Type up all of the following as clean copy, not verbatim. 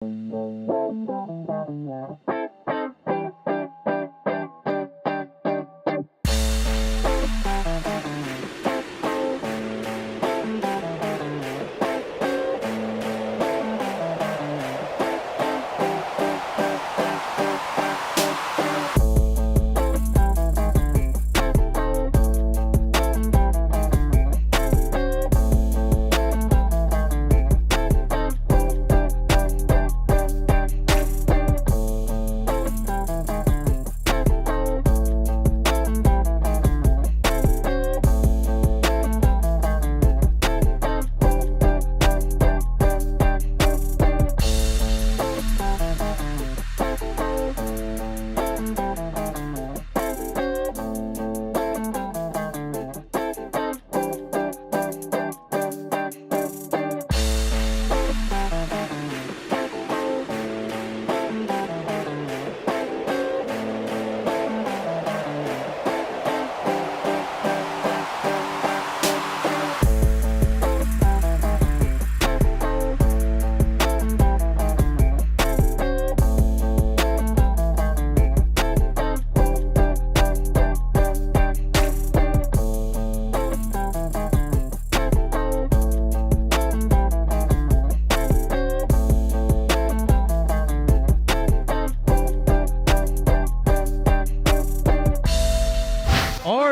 Are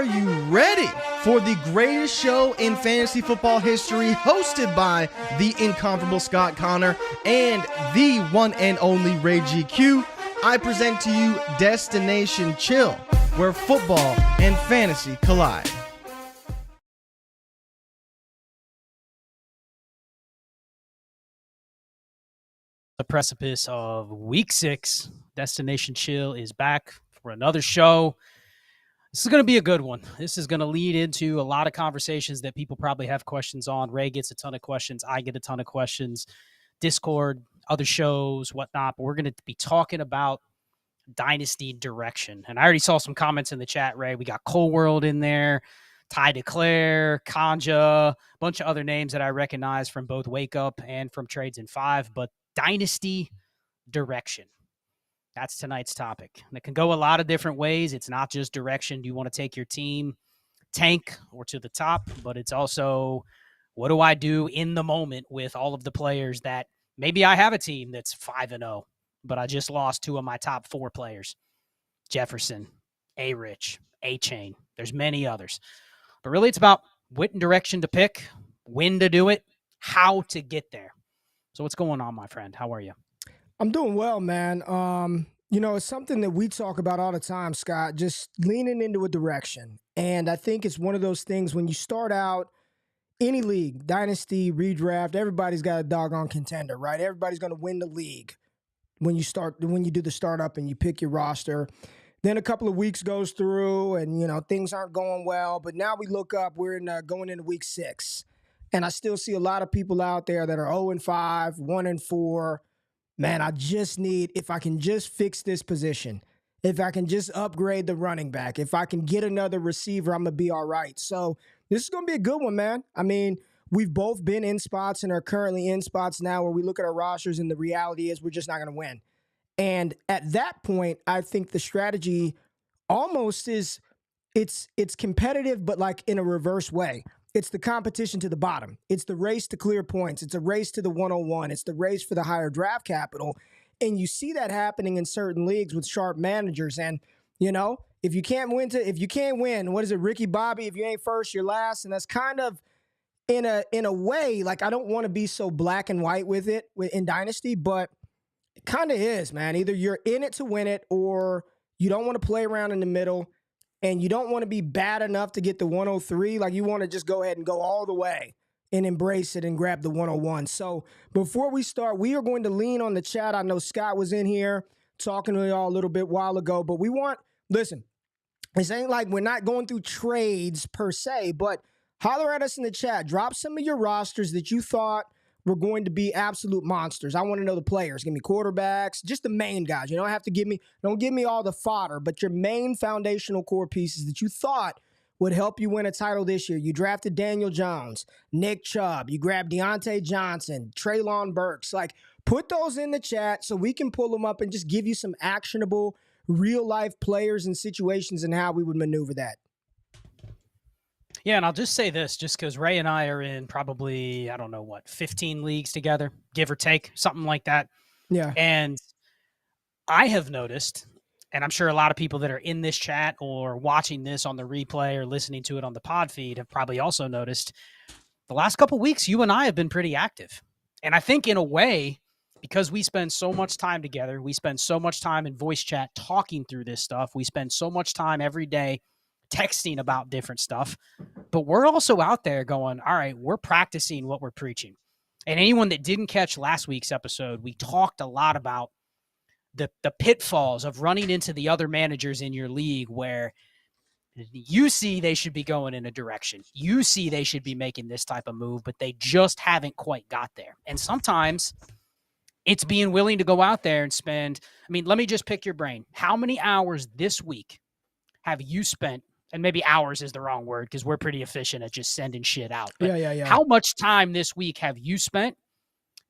you ready for the greatest show in fantasy football history, hosted by the incomparable Scott Connor and the one and only Ray GQ? I present to you Destination Chill, where football and fantasy collide. The precipice of week 6, Destination Chill is back for another show. This is going to be a good one. This is going to lead into a lot of conversations that people probably have questions on. Ray gets a ton of questions. I get a ton of questions. Discord, other shows, whatnot. But we're going to be talking about Dynasty direction. And I already saw some comments in the chat, Ray. We got Cole World in there, Ty DeClaire, Kanja, a bunch of other names that I recognize from both Wake Up and from Trades in 5. But Dynasty direction. That's tonight's topic. And it can go a lot of different ways. It's not just direction. Do you want to take your team tank or to the top? But it's also, what do I do in the moment with all of the players that maybe I have a team that's 5-0, but I just lost 2 of my top 4 players. Jefferson, JRich, A-Chain. There's many others. But really it's about what direction to pick, when to do it, how to get there. So what's going on, my friend? How are you? I'm doing well, man. It's something that we talk about all the time, Scott, just leaning into a direction. And I think it's one of those things when you start out any league, dynasty, redraft, everybody's got a doggone contender, right? Everybody's going to win the league when you do the startup and you pick your roster. Then a couple of weeks goes through and, things aren't going well. But now we look up, we're going into week 6. And I still see a lot of people out there that are 0-5, 1-4. Man, I just need, if I can just fix this position, if I can just upgrade the running back, if I can get another receiver, I'm going to be all right. So this is going to be a good one, man. I mean, we've both been in spots and are currently in spots now where we look at our rosters and the reality is we're just not going to win. And at that point, I think the strategy almost is, it's competitive, but like in a reverse way. It's the competition to the bottom. It's the race to clear points. It's a race to the 101. It's the race for the higher draft capital. And you see that happening in certain leagues with sharp managers. And, if you can't win, what is it, Ricky Bobby? If you ain't first, you're last. And that's kind of in a way, like I don't want to be so black and white with it in Dynasty, but it kind of is, man. Either you're in it to win it or you don't want to play around in the middle. And you don't want to be bad enough to get the 103. Like you want to just go ahead and go all the way and embrace it and grab the 101. So before we start, we are going to lean on the chat. I know Scott was in here talking to y'all a little bit while ago, but listen, this ain't like we're not going through trades per se, but holler at us in the chat. Drop some of your rosters that you thought were going to be absolute monsters. I want to know the players. Give me quarterbacks, just the main guys. You don't have to don't give me all the fodder, but your main foundational core pieces that you thought would help you win a title this year. You drafted Daniel Jones, Nick Chubb, you grabbed Deontay Johnson, Treylon Burks. Like, Put those in the chat so we can pull them up and just give you some actionable real-life players and situations and how we would maneuver that. Yeah, and I'll just say this, just because Ray and I are in probably, I don't know what, 15 leagues together, give or take, something like that. Yeah. And I have noticed, and I'm sure a lot of people that are in this chat or watching this on the replay or listening to it on the pod feed have probably also noticed the last couple of weeks, you and I have been pretty active. And I think in a way, because we spend so much time together, we spend so much time in voice chat talking through this stuff, we spend so much time every day texting about different stuff, but we're also out there going, all right, we're practicing what we're preaching. And anyone that didn't catch last week's episode, we talked a lot about the pitfalls of running into the other managers in your league where you see they should be going in a direction. You see they should be making this type of move, but they just haven't quite got there. And sometimes it's being willing to go out there and spend, I mean, let me just pick your brain. How many hours this week have you spent? And maybe hours is the wrong word because we're pretty efficient at just sending shit out. But Yeah. how much time this week have you spent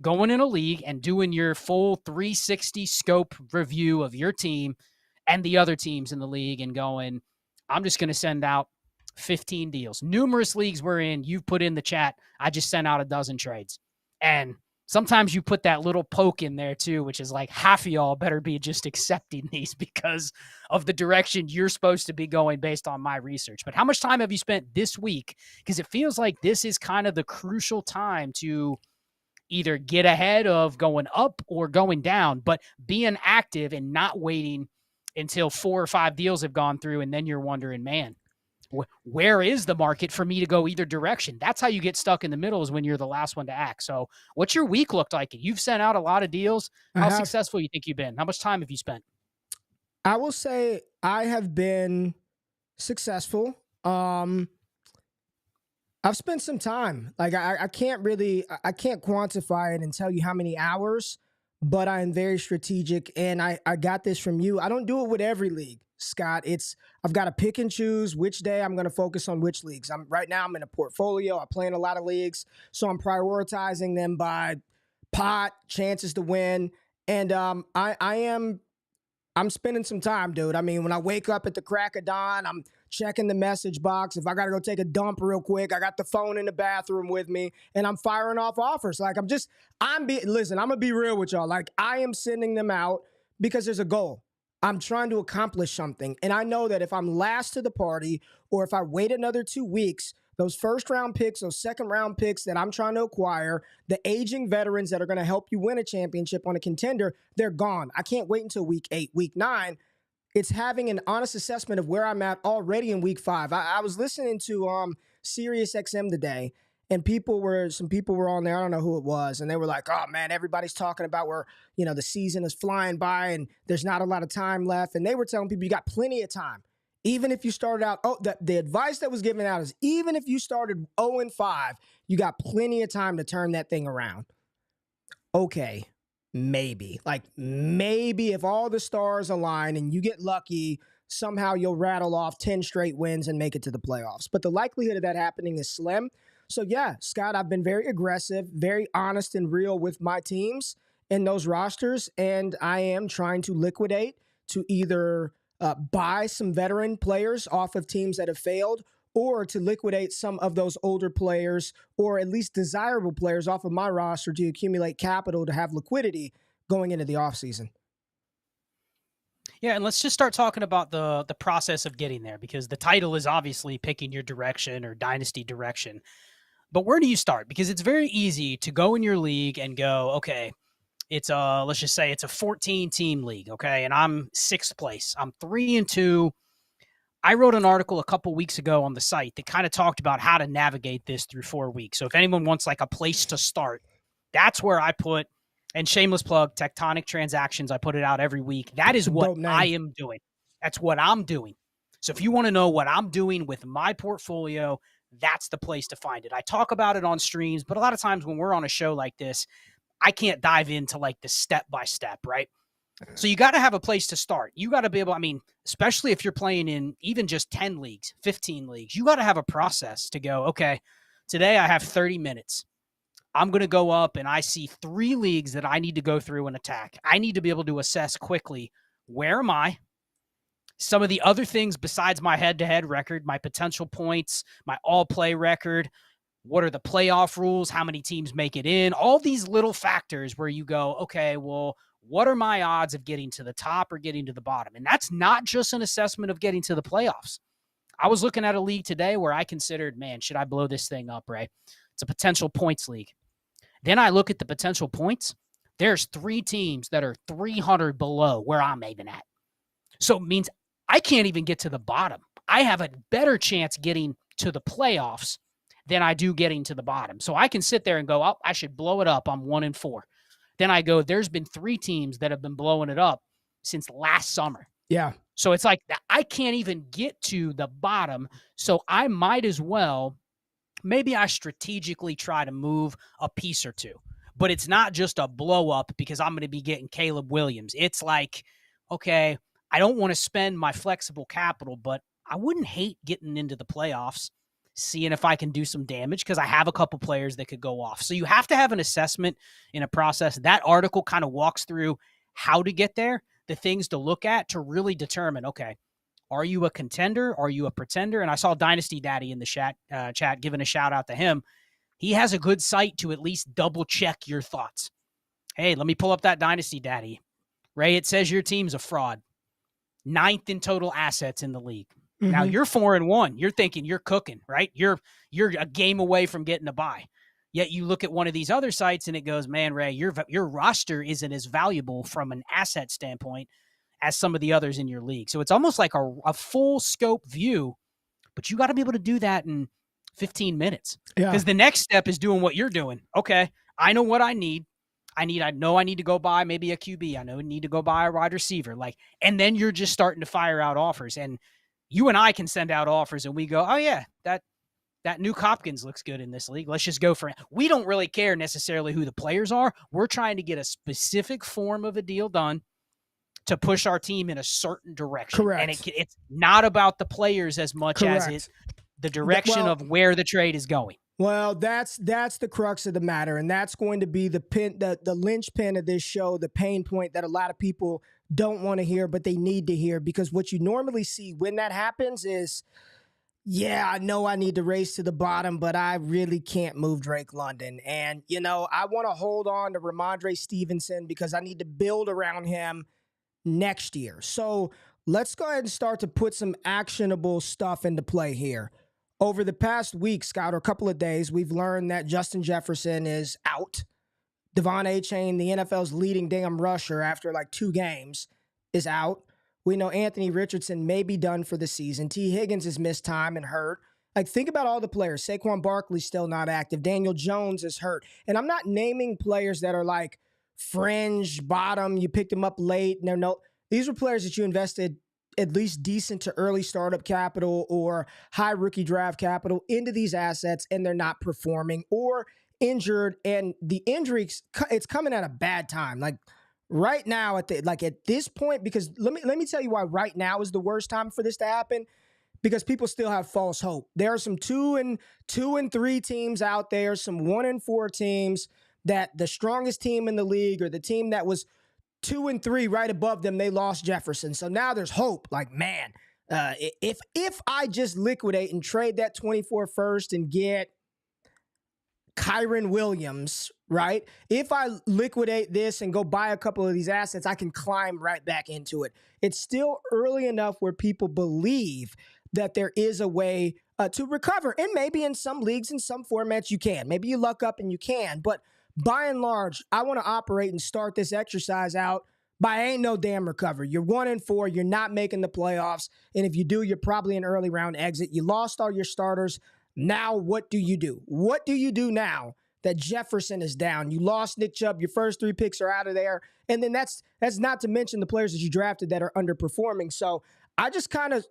going in a league and doing your full 360 scope review of your team and the other teams in the league and going, I'm just going to send out 15 deals. Numerous leagues we're in, you've put in the chat, I just sent out a dozen trades. And sometimes you put that little poke in there too, which is like half of y'all better be just accepting these because of the direction you're supposed to be going based on my research. But how much time have you spent this week? Because it feels like this is kind of the crucial time to either get ahead of going up or going down, but being active and not waiting until 4 or 5 deals have gone through. And then you're wondering, man, where is the market for me to go either direction? That's how you get stuck in the middle, is when you're the last one to act. So what's your week looked like? You've sent out a lot of deals. How successful you think you've been? How much time have you spent? I will say I have been successful. I've spent some time. Like I can't quantify it and tell you how many hours, but I am very strategic, and I got this from you. I don't do it with every league, Scott. I've got to pick and choose which day I'm going to focus on which leagues. Right now I'm in a portfolio. I play in a lot of leagues, so I'm prioritizing them by pot, chances to win, and I'm spending some time, dude. I mean, when I wake up at the crack of dawn, I'm checking the message box. If I got to go take a dump real quick, I got the phone in the bathroom with me, and I'm firing off offers. Like, listen, I'm going to be real with y'all. Like, I am sending them out because there's a goal. I'm trying to accomplish something. And I know that if I'm last to the party, or if I wait another 2 weeks, those first-round picks, those second-round picks that I'm trying to acquire, the aging veterans that are going to help you win a championship on a contender, they're gone. I can't wait until week 8, week 9. It's having an honest assessment of where I'm at already in week 5. I was listening to Sirius XM today, and some people were on there, I don't know who it was, and they were like, oh, man, everybody's talking about where, the season is flying by and there's not a lot of time left. And they were telling people you got plenty of time. Even if you started out, the advice that was given out is even if you started 0-5, you got plenty of time to turn that thing around. Okay, maybe. Like, maybe if all the stars align and you get lucky, somehow you'll rattle off 10 straight wins and make it to the playoffs. But the likelihood of that happening is slim. So, yeah, Scott, I've been very aggressive, very honest and real with my teams in those rosters, and I am trying to liquidate to either buy some veteran players off of teams that have failed, or to liquidate some of those older players, or at least desirable players off of my roster to accumulate capital to have liquidity going into the offseason. Yeah, and let's just start talking about the process of getting there, because the title is obviously picking your direction or dynasty direction. But where do you start? Because it's very easy to go in your league and go, okay, let's just say it's a 14-team league, okay? And I'm 6th place. I'm 3-2. I wrote an article a couple weeks ago on the site that kind of talked about how to navigate this through 4 weeks. So if anyone wants like a place to start, that's where I put, and shameless plug, Tectonic Transactions. I put it out every week. That is what I am doing. That's what I'm doing. So if you want to know what I'm doing with my portfolio, that's the place to find it. I talk about it on streams, but a lot of times when we're on a show like this, I can't dive into like the step-by-step, right? So you got to have a place to start. You got to be able, especially if you're playing in even just 10 leagues, 15 leagues, you got to have a process to go, okay, today I have 30 minutes. I'm going to go up and I see 3 leagues that I need to go through and attack. I need to be able to assess quickly, where am I? Some of the other things besides my head-to-head record, my potential points, my all-play record, what are the playoff rules? How many teams make it in? All these little factors where you go, okay, well, what are my odds of getting to the top or getting to the bottom? And that's not just an assessment of getting to the playoffs. I was looking at a league today where I considered, man, should I blow this thing up, Ray? It's a potential points league. Then I look at the potential points. There's 3 teams that are 300 below where I'm even at. So it means I can't even get to the bottom. I have a better chance getting to the playoffs than I do getting to the bottom. So I can sit there and go, oh, I should blow it up. I'm 1-4. Then I go, there's been 3 teams that have been blowing it up since last summer. Yeah. So it's like I can't even get to the bottom. So I might as well, maybe I strategically try to move a piece or 2. But it's not just a blow up because I'm going to be getting Caleb Williams. It's like, okay, I don't want to spend my flexible capital, but I wouldn't hate getting into the playoffs, seeing if I can do some damage because I have a couple players that could go off. So you have to have an assessment in a process. That article kind of walks through how to get there, the things to look at to really determine, okay, are you a contender? Are you a pretender? And I saw Dynasty Daddy in the chat giving a shout out to him. He has a good site to at least double check your thoughts. Hey, let me pull up that Dynasty Daddy. Ray, it says your team's a fraud. 9th in total assets in the league. Mm-hmm. Now you're 4-1. You're thinking you're cooking, right? You're a game away from getting a bye. Yet you look at one of these other sites and it goes, man, Ray, your roster isn't as valuable from an asset standpoint as some of the others in your league. So it's almost like a full scope view, but you got to be able to do that in 15 minutes. Because the next step is doing what you're doing. Okay, I know what I need. I know I need to go buy maybe a QB. I know I need to go buy a wide receiver. And then you're just starting to fire out offers. And you and I can send out offers and we go, oh yeah, that Nuke Hopkins looks good in this league. Let's just go for it. We don't really care necessarily who the players are. We're trying to get a specific form of a deal done to push our team in a certain direction. Correct. And it's not about the players as much as it's the direction of where the trade is going. Well, that's the crux of the matter, and that's going to be the linchpin of this show, the pain point that a lot of people don't want to hear, but they need to hear, because what you normally see when that happens is, yeah, I know I need to race to the bottom, but I really can't move Drake London. And, I want to hold on to Ramondre Stevenson because I need to build around him next year. So let's go ahead and start to put some actionable stuff into play here. Over the past week, Scott, or a couple of days, we've learned that Justin Jefferson is out. Devon Achane, the NFL's leading damn rusher after 2 games, is out. We know Anthony Richardson may be done for the season. T. Higgins has missed time and hurt. Think about all the players. Saquon Barkley's still not active. Daniel Jones is hurt. And I'm not naming players that are fringe, bottom, you picked them up late. These were players that you invested at least decent to early startup capital or high rookie draft capital into these assets, and they're not performing or injured. And the injury, it's coming at a bad time. Right now at this point, because let me tell you why right now is the worst time for this to happen, because people still have false hope. There are some 2 and 3 teams out there, some 1-4 teams that the strongest team in the league, or the team that was 2 and 3 right above them, they lost Jefferson. So now there's hope. If I just liquidate and trade that 24 first and get Kyron Williams, right? If I liquidate this and go buy a couple of these assets, I can climb right back into it. It's still early enough where people believe that there is a way to recover. And maybe in some leagues, in some formats, you can. Maybe you luck up and you can. But by and large, I want to operate and start this exercise out by ain't no damn recovery. You're 1-4. You're not making the playoffs. And if you do, you're probably an early round exit. You lost all your starters. Now, what do you do? What do you do now that Jefferson is down? You lost Nick Chubb. Your first 3 picks are out of there. And then that's not to mention the players that you drafted that are underperforming. So I just kind of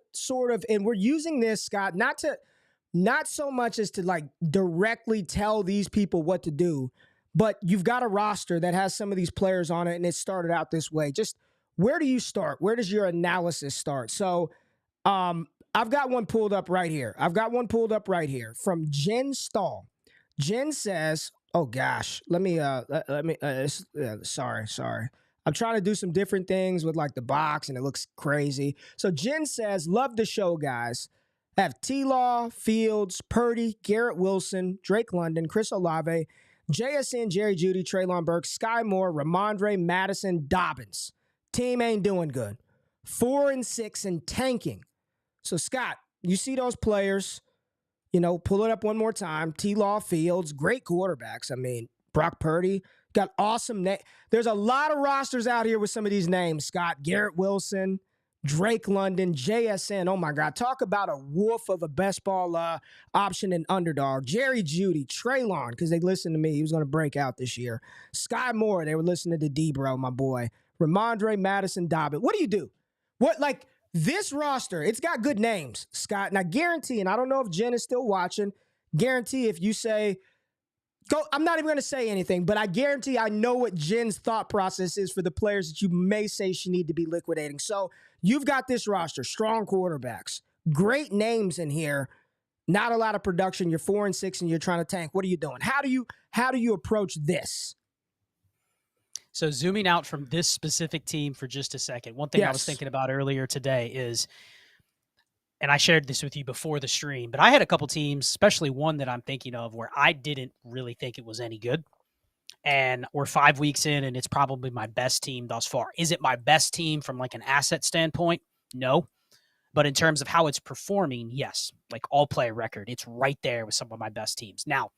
and we're using this, Scott, not so much as to directly tell these people what to do, but you've got a roster that has some of these players on it, and it started out this way. Just where do you start? Where does your analysis start? So I've got one pulled up right here. From Jen Stahl. Jen says, Oh gosh, let me sorry. I'm trying to do some different things with like the box and it looks crazy. So Jen says, "Love the show, guys. Have T-Law, Fields, Purdy, Garrett Wilson, Drake London, Chris Olave, JSN, Jerry Jeudy, Treylon Burks, Sky Moore, Ramondre, Madison, Dobbins. Team ain't doing good. 4-6 and tanking." So Scott, you see those players. Pull it up one more time. T-Law, Fields, great quarterbacks. I mean, Brock Purdy got awesome name. There's a lot of rosters out here with some of these names, Scott. Garrett Wilson, Drake London, JSN. Oh, my God. Talk about a wolf of a best ball option and underdog. Jerry Jeudy, Treylon, because they listened to me. He was going to break out this year. Sky Moore, they were listening to D-Bro, my boy. Ramondre, Madison, Dobbins. What do you do? This roster, it's got good names, Scott. And I guarantee, and I don't know if Jen is still watching, guarantee if you say, go, I'm not even going to say anything, but I guarantee I know what Jen's thought process is for the players that you may say she need to be liquidating. So you've got this roster, strong quarterbacks, great names in here, not a lot of production. You're 4-6 and you're trying to tank. What are you doing? How do you approach this? So zooming out from this specific team for just a second, one thing I was thinking about earlier today is, and I shared this with you before the stream, but I had a couple teams, especially one that I'm thinking of where I didn't really think it was any good. And we're 5 weeks in and it's probably my best team thus far. Is it my best team from like an asset standpoint? No. But in terms of how it's performing, yes, like all player record, it's right there with some of my best teams. Now,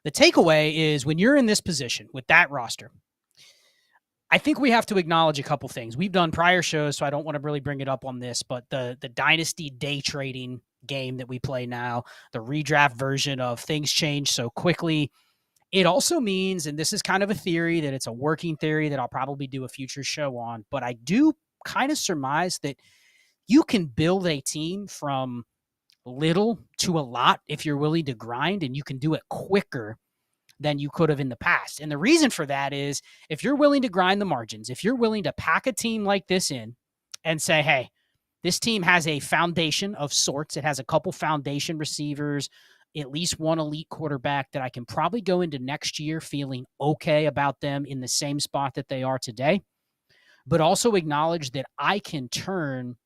the takeaway is when you're in this position with that roster, I think we have to acknowledge a couple things. We've done prior shows, so I don't want to really bring it up on this, but the Dynasty day trading game that we play now, the redraft version of things change so quickly. It also means, and this is kind of a theory, that it's a working theory that I'll probably do a future show on, but I do kind of surmise that you can build a team from little to a lot if you're willing to grind, and you can do it quicker than you could have in the past. And the reason for that is if you're willing to grind the margins, if you're willing to pack a team like this in and say, hey, this team has a foundation of sorts. It has a couple foundation receivers, at least one elite quarterback that I can probably go into next year feeling okay about them in the same spot that they are today, but also acknowledge that I can turn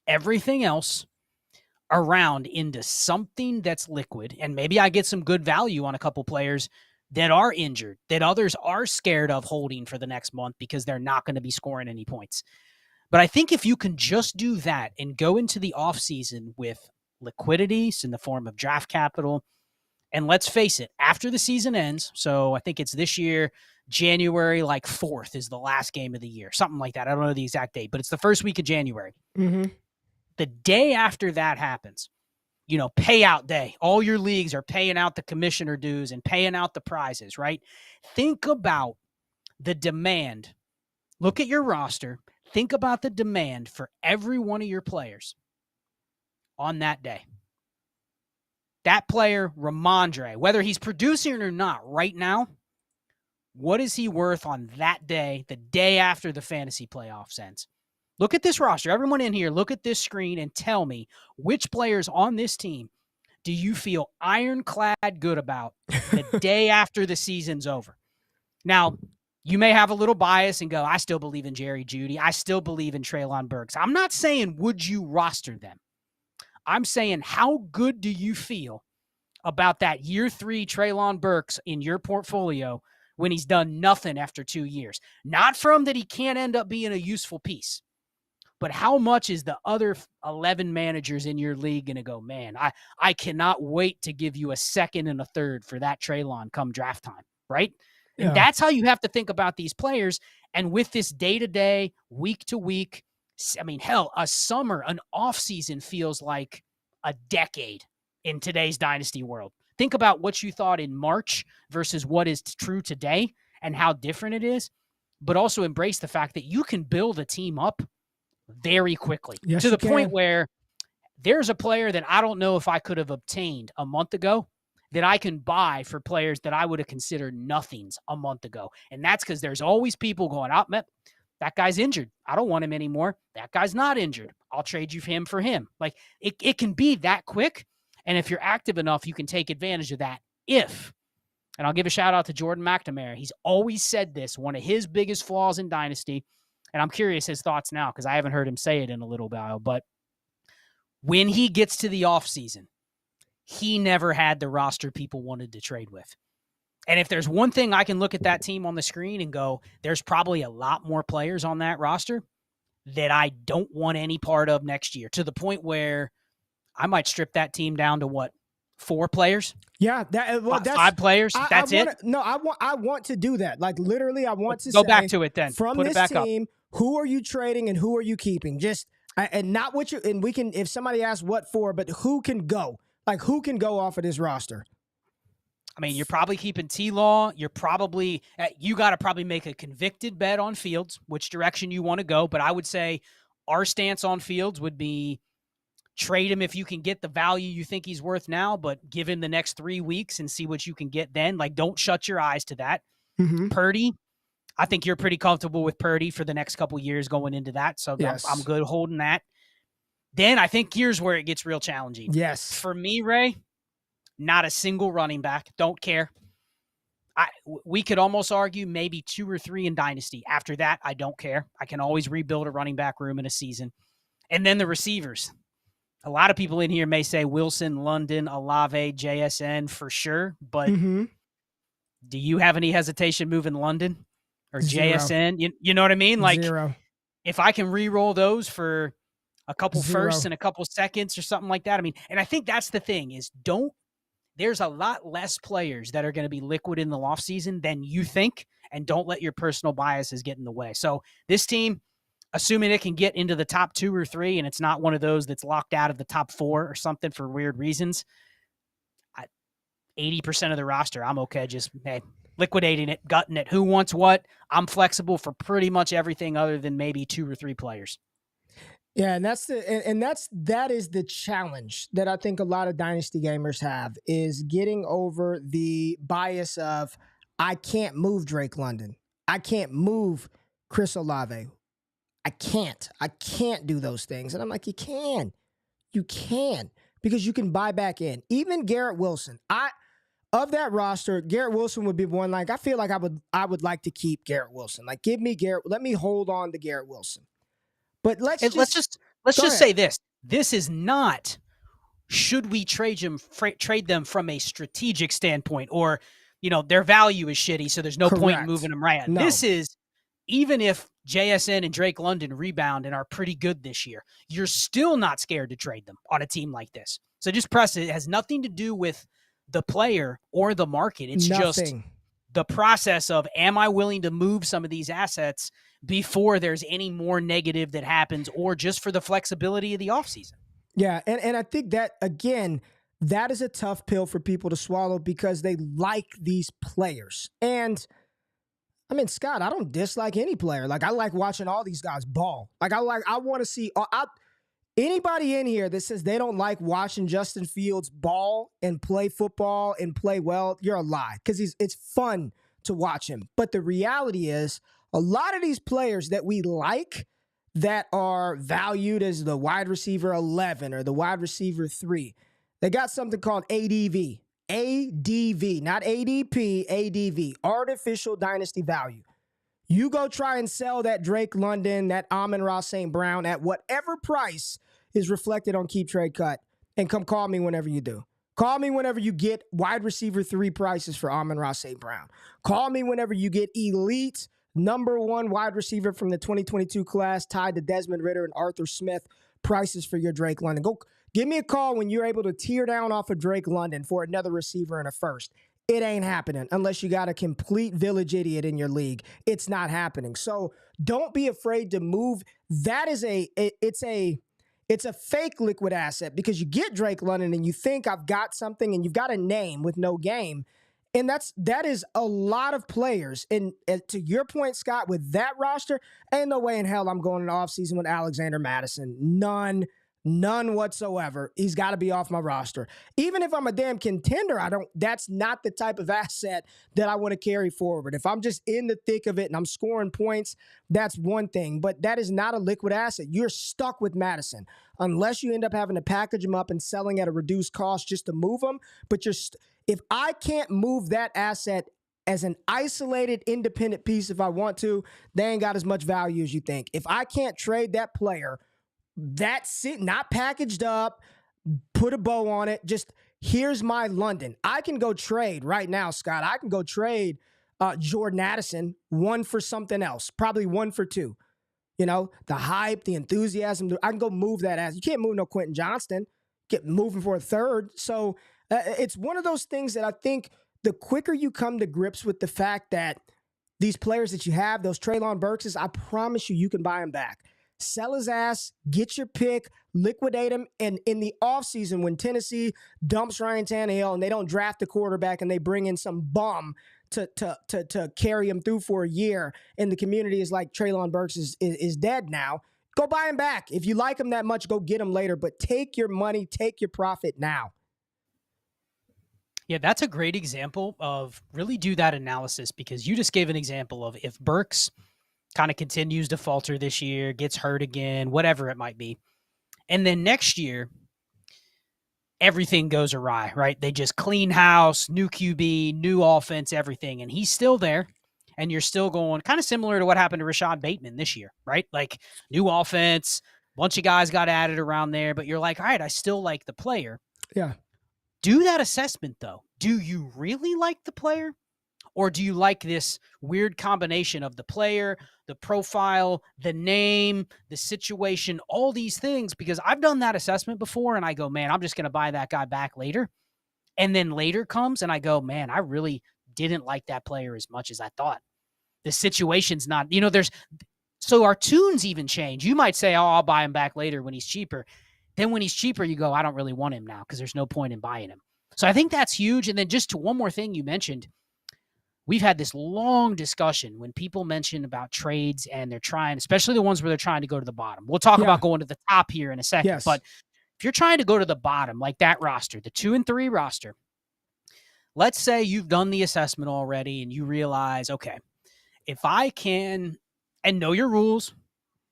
everything else around into something that's liquid. And maybe I get some good value on a couple players that are injured, that others are scared of holding for the next month because they're not going to be scoring any points. But I think if you can just do that and go into the offseason with liquidity in the form of draft capital, and let's face it, after the season ends, so I think it's this year, January 4th is the last game of the year, something like that. I don't know the exact date, but it's the first week of January. Mm-hmm. The day after that happens, payout day, all your leagues are paying out the commissioner dues and paying out the prizes, right? Think about the demand. Look at your roster. Think about the demand for every one of your players on that day. That player, Ramondre, whether he's producing or not right now, what is he worth on that day, the day after the fantasy playoffs ends? Look at this roster. Everyone in here, look at this screen and tell me which players on this team do you feel ironclad good about the day after the season's over? Now, you may have a little bias and go, I still believe in Jerry Jeudy. I still believe in Treylon Burks. I'm not saying would you roster them. I'm saying how good do you feel about that year 3 Treylon Burks in your portfolio when he's done nothing after 2 years? Not from that he can't end up being a useful piece. But how much is the other 11 managers in your league going to go, man, I cannot wait to give you a second and a third for that Treylon come draft time, right? Yeah. And that's how you have to think about these players. And with this day-to-day, week-to-week, I mean, hell, a summer, an off-season feels like a decade in today's Dynasty world. Think about what you thought in March versus what is true today and how different it is, but also embrace the fact that you can build a team up very quickly to the point where there's a player that I don't know if I could have obtained a month ago that I can buy for players that I would have considered nothings a month ago. And that's because there's always people going, oh, man, that guy's injured. I don't want him anymore. That guy's not injured. I'll trade you him for him. Like it can be that quick. And if you're active enough, you can take advantage of that if and I'll give a shout out to Jordan McNamara. He's always said this, one of his biggest flaws in Dynasty, and I'm curious his thoughts now because I haven't heard him say it in a little while, but when he gets to the offseason, he never had the roster people wanted to trade with. And if there's one thing I can look at that team on the screen and go, there's probably a lot more players on that roster that I don't want any part of next year, to the point where I might strip that team down to what, 4 players? Yeah, that's 5 players. That's it. No, I want to do that. Like literally, I want to go say, back to it then. From Put this it back team, up. who are you trading and who are you keeping? Just and not what you and we can. If somebody asks what for, but who can go? Like who can go off of this roster? I mean, you're probably keeping T-Law. You're probably you got to probably make a convicted bet on Fields, which direction you want to go. But I would say our stance on Fields would be trade him if you can get the value you think he's worth now, but give him the next 3 weeks and see what you can get then. Like, don't shut your eyes to that. Mm-hmm. Purdy, I think you're pretty comfortable with Purdy for the next couple years going into that. So yes. I'm good holding that. Then I think here's where it gets real challenging. Yes. For me, Ray, not a single running back. Don't care. We could almost argue maybe 2 or 3 in Dynasty. After that, I don't care. I can always rebuild a running back room in a season. And then the receivers. A lot of people in here may say Wilson, London, Olave, JSN for sure. But do you have any hesitation moving London or Zero. JSN? You know what I mean? Like, Zero. If I can re-roll those for a couple Zero. firsts and a couple seconds or something like that. I mean, and I think that's the thing is there's a lot less players that are going to be liquid in the offseason than you think, and don't let your personal biases get in the way. So this team, assuming it can get into the top 2 or 3, and it's not one of those that's locked out of the top 4 or something for weird reasons, 80% of the roster, I'm okay just liquidating it, gutting it. Who wants what? I'm flexible for pretty much everything other than maybe 2 or 3 players. Yeah, and that is the challenge that I think a lot of Dynasty gamers have, is getting over the bias of I can't move Drake London. I can't move Chris Olave. I can't do those things. And I'm like, you can, because you can buy back in. Even Garrett Wilson. Of that roster, Garrett Wilson would be one. Like, I feel like I would like to keep Garrett Wilson. Like, give me Garrett. Let me hold on to Garrett Wilson. But let's just say this. This is not, should we trade them from a strategic standpoint, or, their value is shitty, so there's no point in moving them right. No. This is, even if JSN and Drake London rebound and are pretty good this year, you're still not scared to trade them on a team like this. So just press it. It has nothing to do with the player or the market. It's just the process of, am I willing to move some of these assets before there's any more negative that happens, or just for the flexibility of the offseason? Yeah, and I think that, again, that is a tough pill for people to swallow because they like these players. And, I mean, Scott, I don't dislike any player. Like, I like watching all these guys ball. Like, I want to see anybody in here that says they don't like watching Justin Fields ball and play football and play well, you're a lie, because it's fun to watch him. But the reality is, a lot of these players that we like that are valued as the wide receiver 11 or the wide receiver 3, they got something called ADV. ADV, not ADP, ADV, artificial dynasty value. You go try and sell that Drake London, that Amon-Ra St. Brown at whatever price is reflected on Keep Trade Cut, and come call me whenever you do. Call me whenever you get wide receiver 3 prices for Amon-Ra St. Brown. Call me whenever you get elite number 1 wide receiver from the 2022 class tied to Desmond Ridder and Arthur Smith prices for your Drake London. Go give me a call when you're able to tear down off of Drake London for another receiver in a first. It ain't happening unless you got a complete village idiot in your league. It's not happening. So don't be afraid to move. That is it's a fake liquid asset, because you get Drake London and you think I've got something, and you've got a name with no game. And that is a lot of players. And to your point, Scott, with that roster, ain't no way in hell I'm going into offseason with Alexander Madison. None. None whatsoever. He's got to be off my roster. Even if I'm a damn contender, that's not the type of asset that I want to carry forward. If I'm just in the thick of it and I'm scoring points, that's one thing, but that is not a liquid asset. You're stuck with Madison unless you end up having to package him up and selling at a reduced cost just to move him. But if I can't move that asset as an isolated, independent piece, if I want to, they ain't got as much value as you think. If I can't trade that player, that's it, not packaged up, put a bow on it. Just here's my London. I can go trade right now, Scott. I can go trade Jordan Addison, one for something else, probably one for two. You know, the hype, the enthusiasm. I can go move that ass. You can't move no Quentin Johnston. Get moving for a third. So it's one of those things that I think the quicker you come to grips with the fact that these players that you have, those Treylon Burkses, I promise you can buy them back. Sell his ass, get your pick, liquidate him, and in the offseason when Tennessee dumps Ryan Tannehill and they don't draft a quarterback and they bring in some bum to carry him through for a year, and the community is like, Treylon Burks is dead now, go buy him back. If you like him that much, go get him later, but take your money, take your profit now. Yeah, that's a great example of really do that analysis, because you just gave an example of if Burks kind of continues to falter this year, gets hurt again, whatever it might be. And then next year, everything goes awry, right? They just clean house, new QB, new offense, everything. And he's still there. And you're still going kind of similar to what happened to Rashad Bateman this year, right? Like new offense, bunch of guys got added around there, but you're like, all right, I still like the player. Yeah. Do that assessment though. Do you really like the player? Or do you like this weird combination of the player, the profile, the name, the situation, all these things? Because I've done that assessment before and I go, man, I'm just going to buy that guy back later. And then later comes and I go, man, I really didn't like that player as much as I thought. The situation's not, so our tunes even change. You might say, oh, I'll buy him back later when he's cheaper. Then when he's cheaper, you go, I don't really want him now because there's no point in buying him. So I think that's huge. And then just to one more thing you mentioned, we've had this long discussion when people mention about trades and they're trying, especially the ones where they're trying to go to the bottom. We'll talk about going to the top here in a second. Yes. But if you're trying to go to the bottom, like that roster, the 2 and 3 roster, let's say you've done the assessment already and you realize, okay, if I can, and know your rules,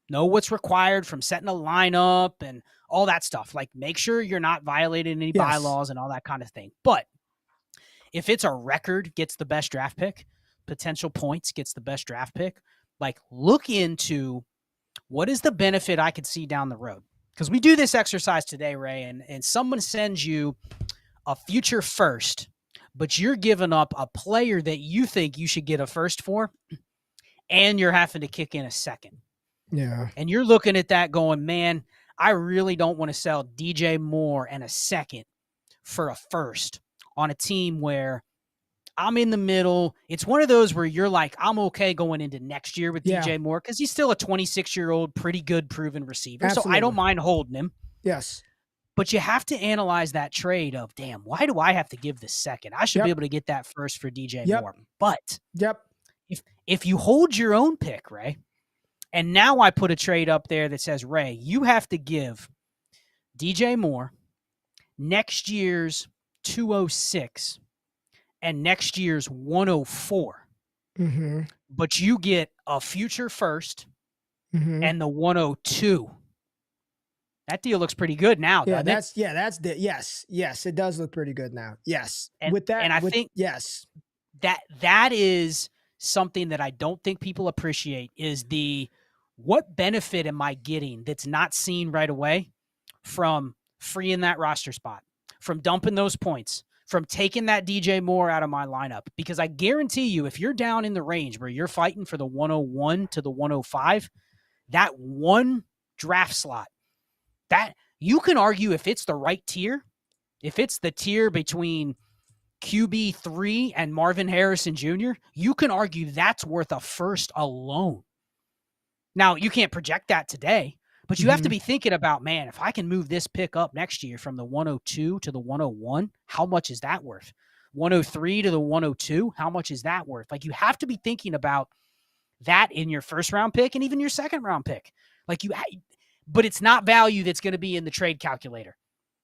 know what's required from setting a lineup and all that stuff, like make sure you're not violating any bylaws and all that kind of thing. But if it's a record gets the best draft pick, potential points gets the best draft pick, like look into what is the benefit I could see down the road. Because we do this exercise today, Ray, and someone sends you a future first, but you're giving up a player that you think you should get a first for, and you're having to kick in a second. Yeah. And you're looking at that going, man, I really don't want to sell DJ Moore and a second for a first on a team where I'm in the middle. It's one of those where you're like, I'm okay going into next year with DJ Moore because he's still a 26-year-old, pretty good proven receiver. Absolutely. So I don't mind holding him. Yes. But you have to analyze that trade of, damn, why do I have to give this second? I should be able to get that first for DJ Moore. But if you hold your own pick, Ray, and now I put a trade up there that says, Ray, you have to give DJ Moore next year's 206 and next year's 104. Mm-hmm. But you get a future first and the 102. That deal looks pretty good now, doesn't it? Yes, it does look pretty good now. Yes. And I think that is something that I don't think people appreciate is what benefit am I getting that's not seen right away from freeing that roster spot, from dumping those points, from taking that DJ Moore out of my lineup. Because I guarantee you, if you're down in the range where you're fighting for the 101 to the 105, that one draft slot, that you can argue if it's the right tier, if it's the tier between QB3 and Marvin Harrison Jr., you can argue that's worth a first alone. Now, you can't project that today, but you have to be thinking about, man, if I can move this pick up next year from the 102 to the 101, how much is that worth? 103 to the 102, how much is that worth? Like, you have to be thinking about that in your first round pick and even your second round pick. Like, but it's not value that's going to be in the trade calculator.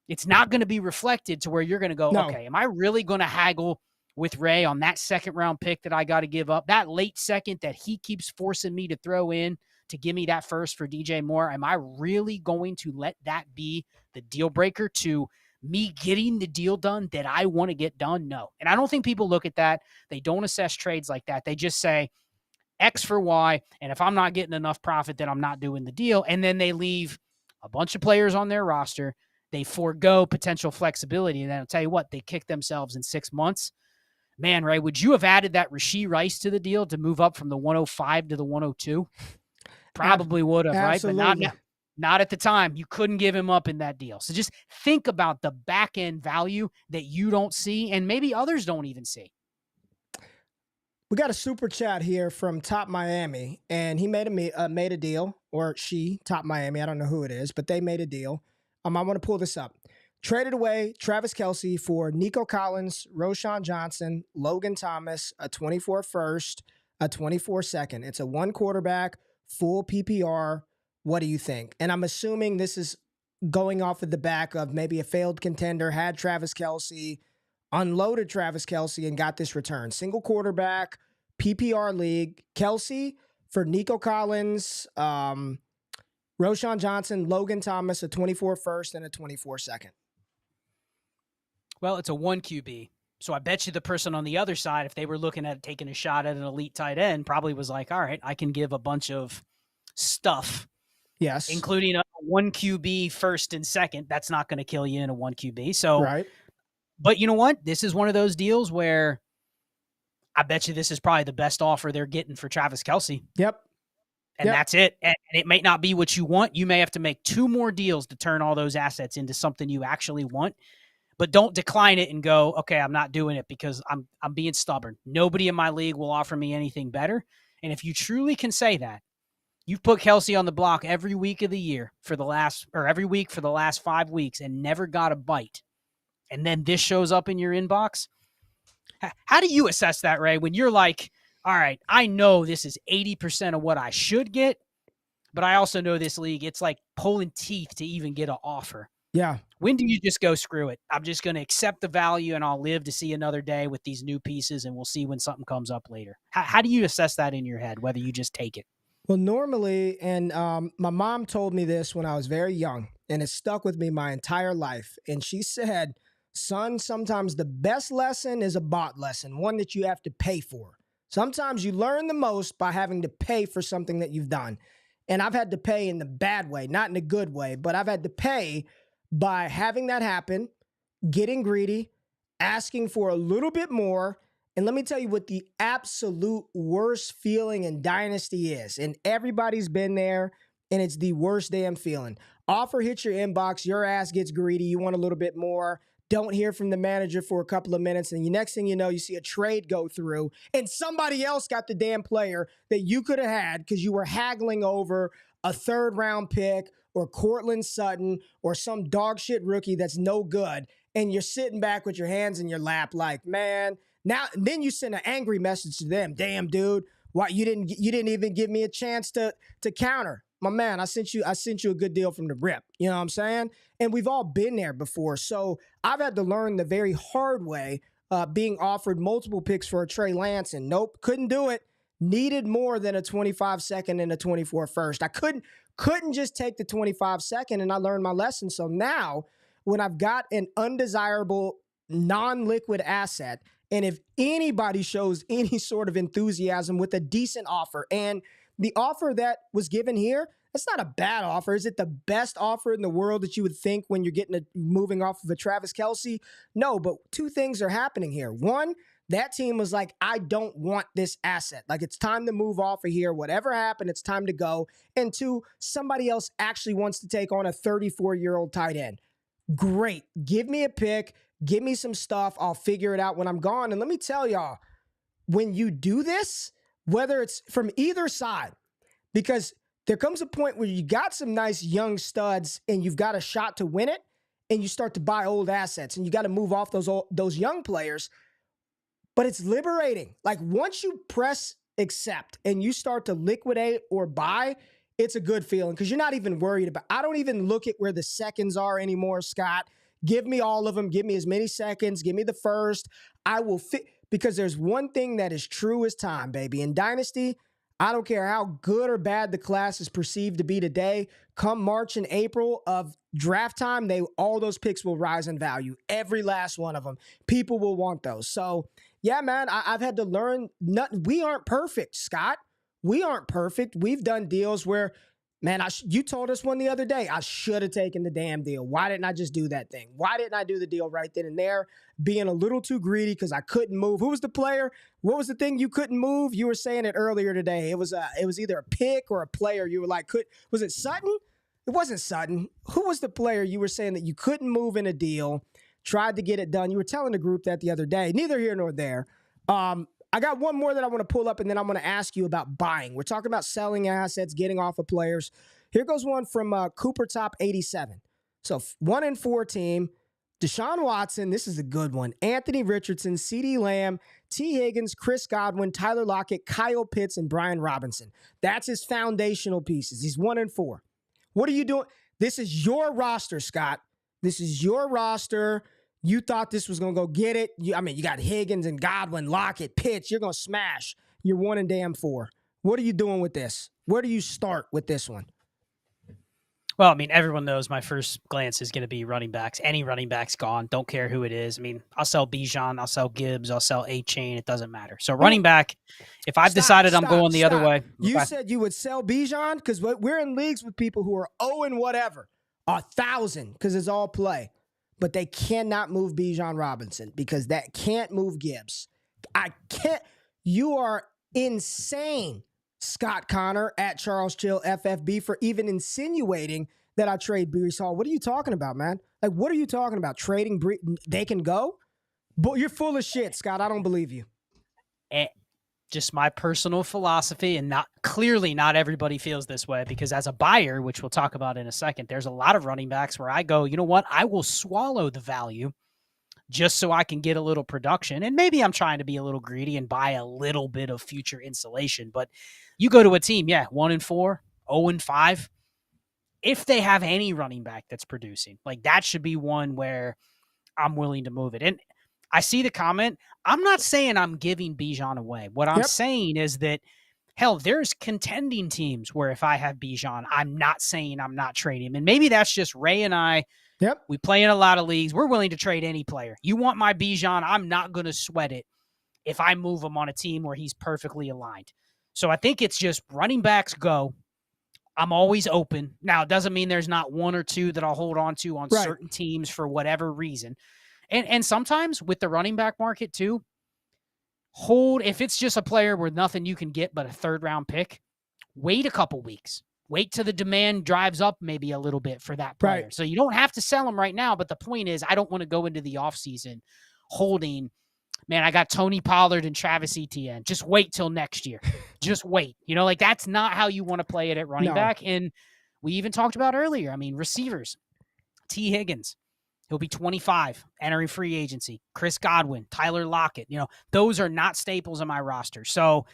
It's not going to be reflected to where you're going to go, okay, am I really going to haggle with Ray on that second round pick that I got to give up? That late second that he keeps forcing me to throw in to give me that first for DJ Moore, am I really going to let that be the deal breaker to me getting the deal done that I want to get done? No. And I don't think people look at that. They don't assess trades like that. They just say X for Y, and if I'm not getting enough profit, then I'm not doing the deal. And then they leave a bunch of players on their roster. They forego potential flexibility, and then I'll tell you what, they kick themselves in 6 months. Man, Ray, would you have added that Rashee Rice to the deal to move up from the 105 to the 102? Probably would have, absolutely. Right? But not at the time. You couldn't give him up in that deal. So just think about the back end value that you don't see, and maybe others don't even see. We got a super chat here from Top Miami, and he made a deal, or she, Top Miami. I don't know who it is, but they made a deal. I want to pull this up. Traded away Travis Kelce for Nico Collins, Roschon Johnson, Logan Thomas, a 24 first, a 24 second. It's a 1 quarterback, full PPR. What do you think? And I'm assuming this is going off of the back of maybe a failed contender, had Travis Kelce, unloaded Travis Kelce, and got this return. Single quarterback, PPR league, Kelce for Nico Collins, Roschon Johnson, Logan Thomas, a 24 first and a 24 second. Well, it's a 1 QB. So I bet you the person on the other side, if they were looking at taking a shot at an elite tight end, probably was like, all right, I can give a bunch of stuff. Yes. Including a 1 QB first and second. That's not going to kill you in a 1 QB. So, right. But you know what? This is one of those deals where I bet you this is probably the best offer they're getting for Travis Kelce. Yep. And that's it. And it may not be what you want. You may have to make 2 more deals to turn all those assets into something you actually want. But don't decline it and go, okay, I'm not doing it because I'm being stubborn. Nobody in my league will offer me anything better. And if you truly can say that, you've put Kelce on the block every week of the year every week for the last 5 weeks and never got a bite. And then this shows up in your inbox. How do you assess that, Ray, when you're like, all right, I know this is 80% of what I should get, but I also know this league, it's like pulling teeth to even get an offer. Yeah. When do you just go, screw it? I'm just going to accept the value and I'll live to see another day with these new pieces and we'll see when something comes up later. How do you assess that in your head, whether you just take it? Well, normally, and my mom told me this when I was very young, and it stuck with me my entire life. And she said, son, sometimes the best lesson is a bought lesson, one that you have to pay for. Sometimes you learn the most by having to pay for something that you've done. And I've had to pay in the bad way, not in a good way, but I've had to pay by having that happen, getting greedy, asking for a little bit more. And let me tell you what the absolute worst feeling in Dynasty is. And everybody's been there, and it's the worst damn feeling. Offer hits your inbox, your ass gets greedy, you want a little bit more. Don't hear from the manager for a couple of minutes, and the next thing you know, you see a trade go through, and somebody else got the damn player that you could have had because you were haggling over a 3rd-round pick or Cortland Sutton or some dog shit rookie that's no good, and you're sitting back with your hands in your lap like, man. Now, then you send an angry message to them. Damn, dude, why you didn't even give me a chance to counter? My man, I sent you a good deal from the rip. You know what I'm saying? And we've all been there before. So I've had to learn the very hard way, being offered multiple picks for a Trey Lance, and nope, couldn't do it. Needed more than a 25 second and a 24 first. I couldn't just take the 25 second, and I learned my lesson. So now when I've got an undesirable non-liquid asset, and if anybody shows any sort of enthusiasm with a decent offer, and the offer that was given here, that's not a bad offer. Is it the best offer in the world that you would think when you're moving off of a Travis Kelce? No, but 2 things are happening here. One, that team was like, I don't want this asset. Like, it's time to move off of here. Whatever happened, it's time to go. And 2, somebody else actually wants to take on a 34-year-old tight end. Great. Give me a pick. Give me some stuff. I'll figure it out when I'm gone. And let me tell y'all, when you do this, whether it's from either side, because there comes a point where you got some nice young studs and you've got a shot to win it, and you start to buy old assets and you got to move off those young players. But it's liberating. Like, once you press accept and you start to liquidate or buy, it's a good feeling because you're not even worried about. I don't even look at where the seconds are anymore, Scott. Give me all of them. Give me as many seconds. Give me the first. I will fit because there's one thing that is true as time, baby. In Dynasty, I don't care how good or bad the class is perceived to be today. Come March and April of draft time, all those picks will rise in value. Every last one of them. People will want those. So, yeah, man, I've had to learn. We aren't perfect, Scott. We aren't perfect. We've done deals where, man, you told us one the other day. I should have taken the damn deal. Why didn't I just do that thing? Why didn't I do the deal right then and there? Being a little too greedy because I couldn't move. Who was the player? What was the thing you couldn't move? You were saying it earlier today. It was either a pick or a player. You were like, was it Sutton? It wasn't Sutton. Who was the player you were saying that you couldn't move in a deal, tried to get it done? You were telling the group that the other day. Neither here nor there. I got one more that I want to pull up, and then I'm going to ask you about buying. We're talking about selling assets, getting off of players. Here goes one from Cooper Top 87. So 1-4 team. Deshaun Watson, this is a good one. Anthony Richardson, CeeDee Lamb, T. Higgins, Chris Godwin, Tyler Lockett, Kyle Pitts, and Brian Robinson. That's his foundational pieces. He's 1-4. What are you doing? This is your roster, Scott. This is your roster. You thought this was going to go get it. You got Higgins and Godwin, Lockett, Pitts. You're going to smash. You're 1-4. What are you doing with this? Where do you start with this one? Well, I mean, everyone knows my first glance is going to be running backs. Any running back's gone. Don't care who it is. I mean, I'll sell Bijan, I'll sell Gibbs, I'll sell A-Chain. It doesn't matter. So running back, if I've decided I'm going the other way. You said you would sell Bijan because we're in leagues with people who are 0 and whatever, 1,000 because it's all play. But they cannot move Bijan Robinson because that can't move Gibbs. I can't. You are insane, Scott Connor at Charles Chill FFB, for even insinuating that I trade Breece Hall. What are you talking about, man? Like, what are you talking about? Trading they can go? But you're full of shit, Scott. I don't believe you. Just my personal philosophy, and clearly not everybody feels this way, because as a buyer, which we'll talk about in a second, there's a lot of running backs where I go, you know what? I will swallow the value just so I can get a little production. And maybe I'm trying to be a little greedy and buy a little bit of future insulation. But you go to a team, 1-4, 0-5. If they have any running back that's producing, like that should be one where I'm willing to move it. And I see the comment. I'm not saying I'm giving Bijan away. What I'm saying is that, hell, there's contending teams where if I have Bijan, I'm not saying I'm not trading him. And maybe that's just Ray and I. Yep. We play in a lot of leagues. We're willing to trade any player. You want my Bijan, I'm not going to sweat it if I move him on a team where he's perfectly aligned. So I think it's just running backs go. I'm always open. Now, it doesn't mean there's not one or two that I'll hold on to on certain teams for whatever reason. And sometimes with the running back market too, if it's just a player where nothing you can get but a 3rd-round pick, wait a couple weeks. Wait till the demand drives up maybe a little bit for that player. Right. So you don't have to sell him right now, but the point is I don't want to go into the offseason holding, man, I got Tony Pollard and Travis Etienne. Just wait till next year. Just wait. Like that's not how you want to play it at running back. And we even talked about earlier, I mean, receivers, T. Higgins. He'll be 25, entering free agency. Chris Godwin, Tyler Lockett. Those are not staples in my roster. So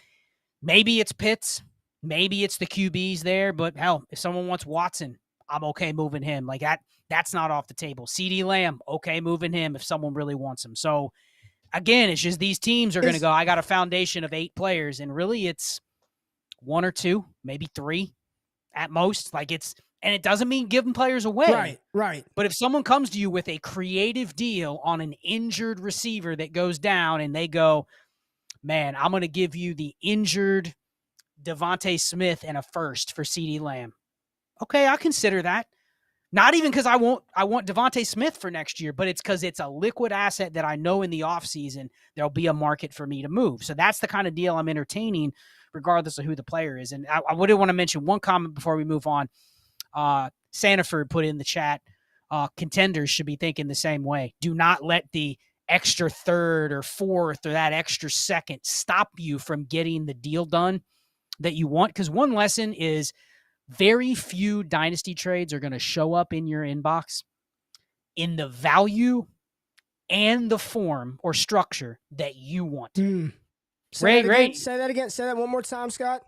maybe it's Pitts. Maybe it's the QBs there. But, hell, if someone wants Watson, I'm okay moving him. Like, that's not off the table. CeeDee Lamb, okay moving him if someone really wants him. So, again, it's just these teams are going to go, I got a foundation of 8 players. And really it's 1 or 2, maybe 3 at most. And it doesn't mean giving players away. Right. But if someone comes to you with a creative deal on an injured receiver that goes down and they go, man, I'm going to give you the injured Devontae Smith and a 1st for CeeDee Lamb. Okay, I'll consider that. Not even because I want Devontae Smith for next year, but it's because it's a liquid asset that I know in the offseason there'll be a market for me to move. So that's the kind of deal I'm entertaining regardless of who the player is. And I would want to mention one comment before we move on. Sanford put in the chat, contenders should be thinking the same way. Do not let the extra 3rd or 4th or that extra 2nd stop you from getting the deal done that you want. Because one lesson is very few dynasty trades are going to show up in your inbox in the value and the form or structure that you want. Say that again. Say that one more time, Scott.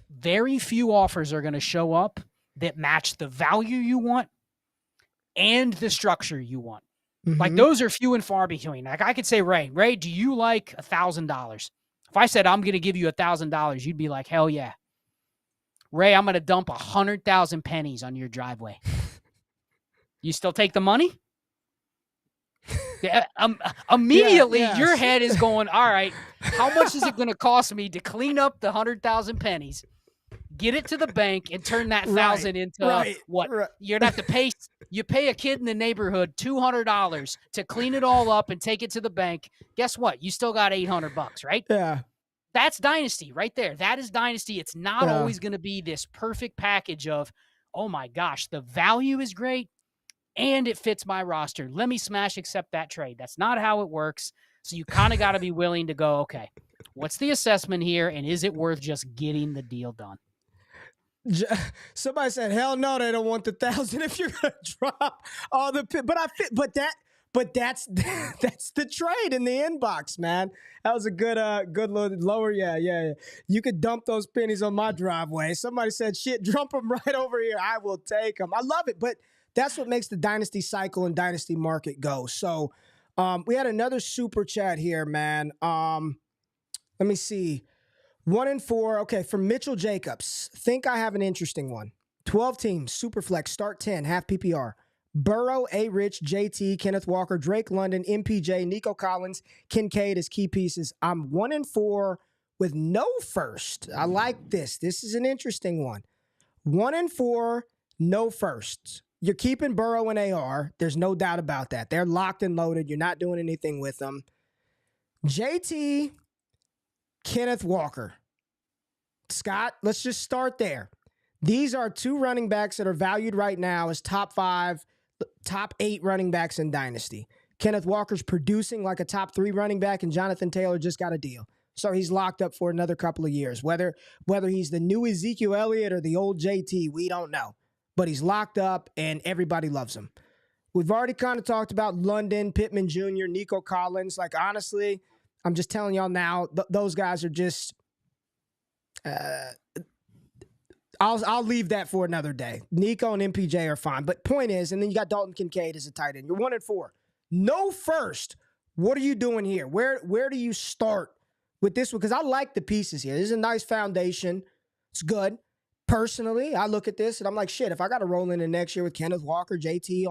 very few offers are going to show up that match the value you want and the structure you want. Like those are few and far between. Like I could say, Ray, do you like $1,000? If I said I'm going to give you $1,000, you'd be like, hell yeah. Ray, I'm going to dump 100,000 pennies on your driveway. You still take the money? Yeah, immediately your head is going, all right, how much is it going to cost me to clean up the 100,000 pennies, get it to the bank, and turn that 1,000 into what? Right. You're going to have to pay. You pay a kid in the neighborhood $200 to clean it all up and take it to the bank. Guess what? You still got $800, right? Yeah. That's Dynasty right there. That is Dynasty. It's not always going to be this perfect package of, oh my gosh, the value is great and it fits my roster. Let me smash accept that trade. That's not how it works. So you kind of got to be willing to go, okay, what's the assessment here? And is it worth just getting the deal done? Somebody said, hell no, they don't want the 1,000 if you're going to drop all the but that's the trade in the inbox, man. That was a good lower. Yeah. You could dump those pennies on my driveway. Somebody said, shit, dump them right over here. I will take them. I love it. But that's what makes the Dynasty cycle and Dynasty market go. So we had another super chat here, man. Let me see. 1 and 4. Okay, from Mitchell Jacobs. Think I have an interesting one. 12 teams, Superflex, start 10, half PPR. Burrow, JRich, JT, Kenneth Walker, Drake London, MPJ, Nico Collins, Kincaid as key pieces. I'm 1 and 4 with no first. I like this. This is an interesting one. 1 and 4, no firsts. You're keeping Burrow and AR. There's no doubt about that. They're locked and loaded. You're not doing anything with them. JT, Kenneth Walker. Scott, let's just start there. These are 2 running backs that are valued right now as top 5, top 8 running backs in Dynasty. Kenneth Walker's producing like a top 3 running back, and Jonathan Taylor just got a deal. So he's locked up for another couple of years. Whether he's the new Ezekiel Elliott or the old JT, we don't know. But he's locked up, and everybody loves him. We've already kind of talked about London, Pittman Jr., Nico Collins. Like, honestly, I'm just telling y'all now, those guys are just I'll leave that for another day. Nico and MPJ are fine. But point is, and then you got Dalton Kincaid as a tight end. You're 1 and 4. No first. What are you doing here? Where do you start with this one? Because I like the pieces here. This is a nice foundation. It's good. Personally, I look at this and I'm like, shit, if I got to roll in the next year with Kenneth Walker, JT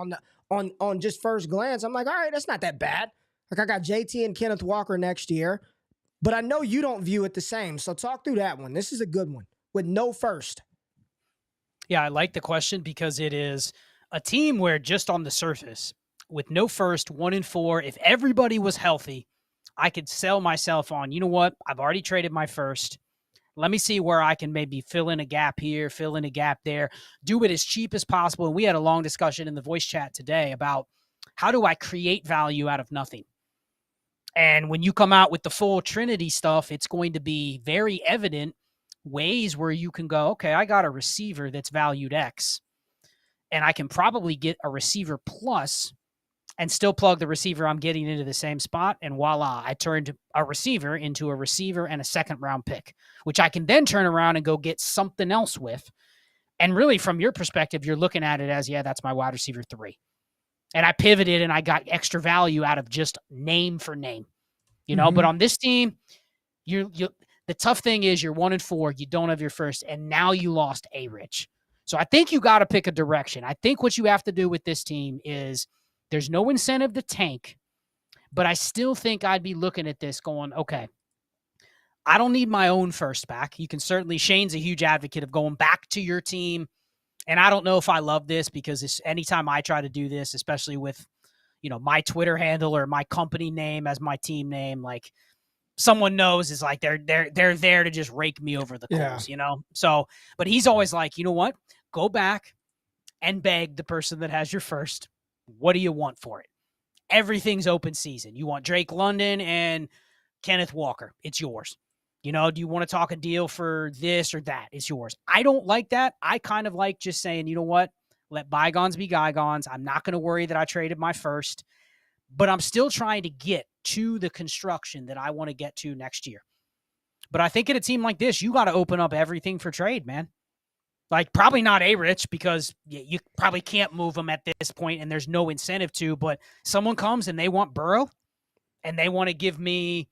on just first glance, I'm like, all right, that's not that bad. Like, I got JT and Kenneth Walker next year, but I know you don't view it the same. So talk through that one. This is a good one with no first. Yeah, I like the question because it is a team where just on the surface, with no first, 1 and 4, if everybody was healthy, I could sell myself on, you know what? I've already traded my first. Let me see where I can maybe fill in a gap here, fill in a gap there, do it as cheap as possible. And we had a long discussion in the voice chat today about how do I create value out of nothing? And when you come out with the full Trinity stuff, it's going to be very evident ways where you can go, okay, I got a receiver that's valued X, and I can probably get a receiver plus and still plug the receiver I'm getting into the same spot. And voila, I turned a receiver into a receiver and a second round pick, which I can then turn around and go get something else with. And really, from your perspective, you're looking at it as, yeah, that's my wide receiver 3. And I pivoted and I got extra value out of just name for name, you know, but on this team, the tough thing is you're 1 and 4, you don't have your first, and now you lost JRich. So I think you got to pick a direction. I think what you have to do with this team is there's no incentive to tank, but I still think I'd be looking at this going, okay, I don't need my own first back. You can certainly, Shane's a huge advocate of going back to your team. And I don't know if I love this because anytime I try to do this, especially with, you know, my Twitter handle or my company name as my team name, like someone knows is like, they're there to just rake me over the coals, you know? So, but he's always like, you know what? Go back and beg the person that has your first. What do you want for it? Everything's open season. You want Drake London and Kenneth Walker. It's yours. You know, do you want to talk a deal for this or that? It's yours. I don't like that. I kind of like just saying, you know what? Let bygones be bygones. I'm not going to worry that I traded my first, but I'm still trying to get to the construction that I want to get to next year. But I think in a team like this, you got to open up everything for trade, man. Like, probably not JRich, because you probably can't move him at this point and there's no incentive to, but someone comes and they want Burrow and they want to give me,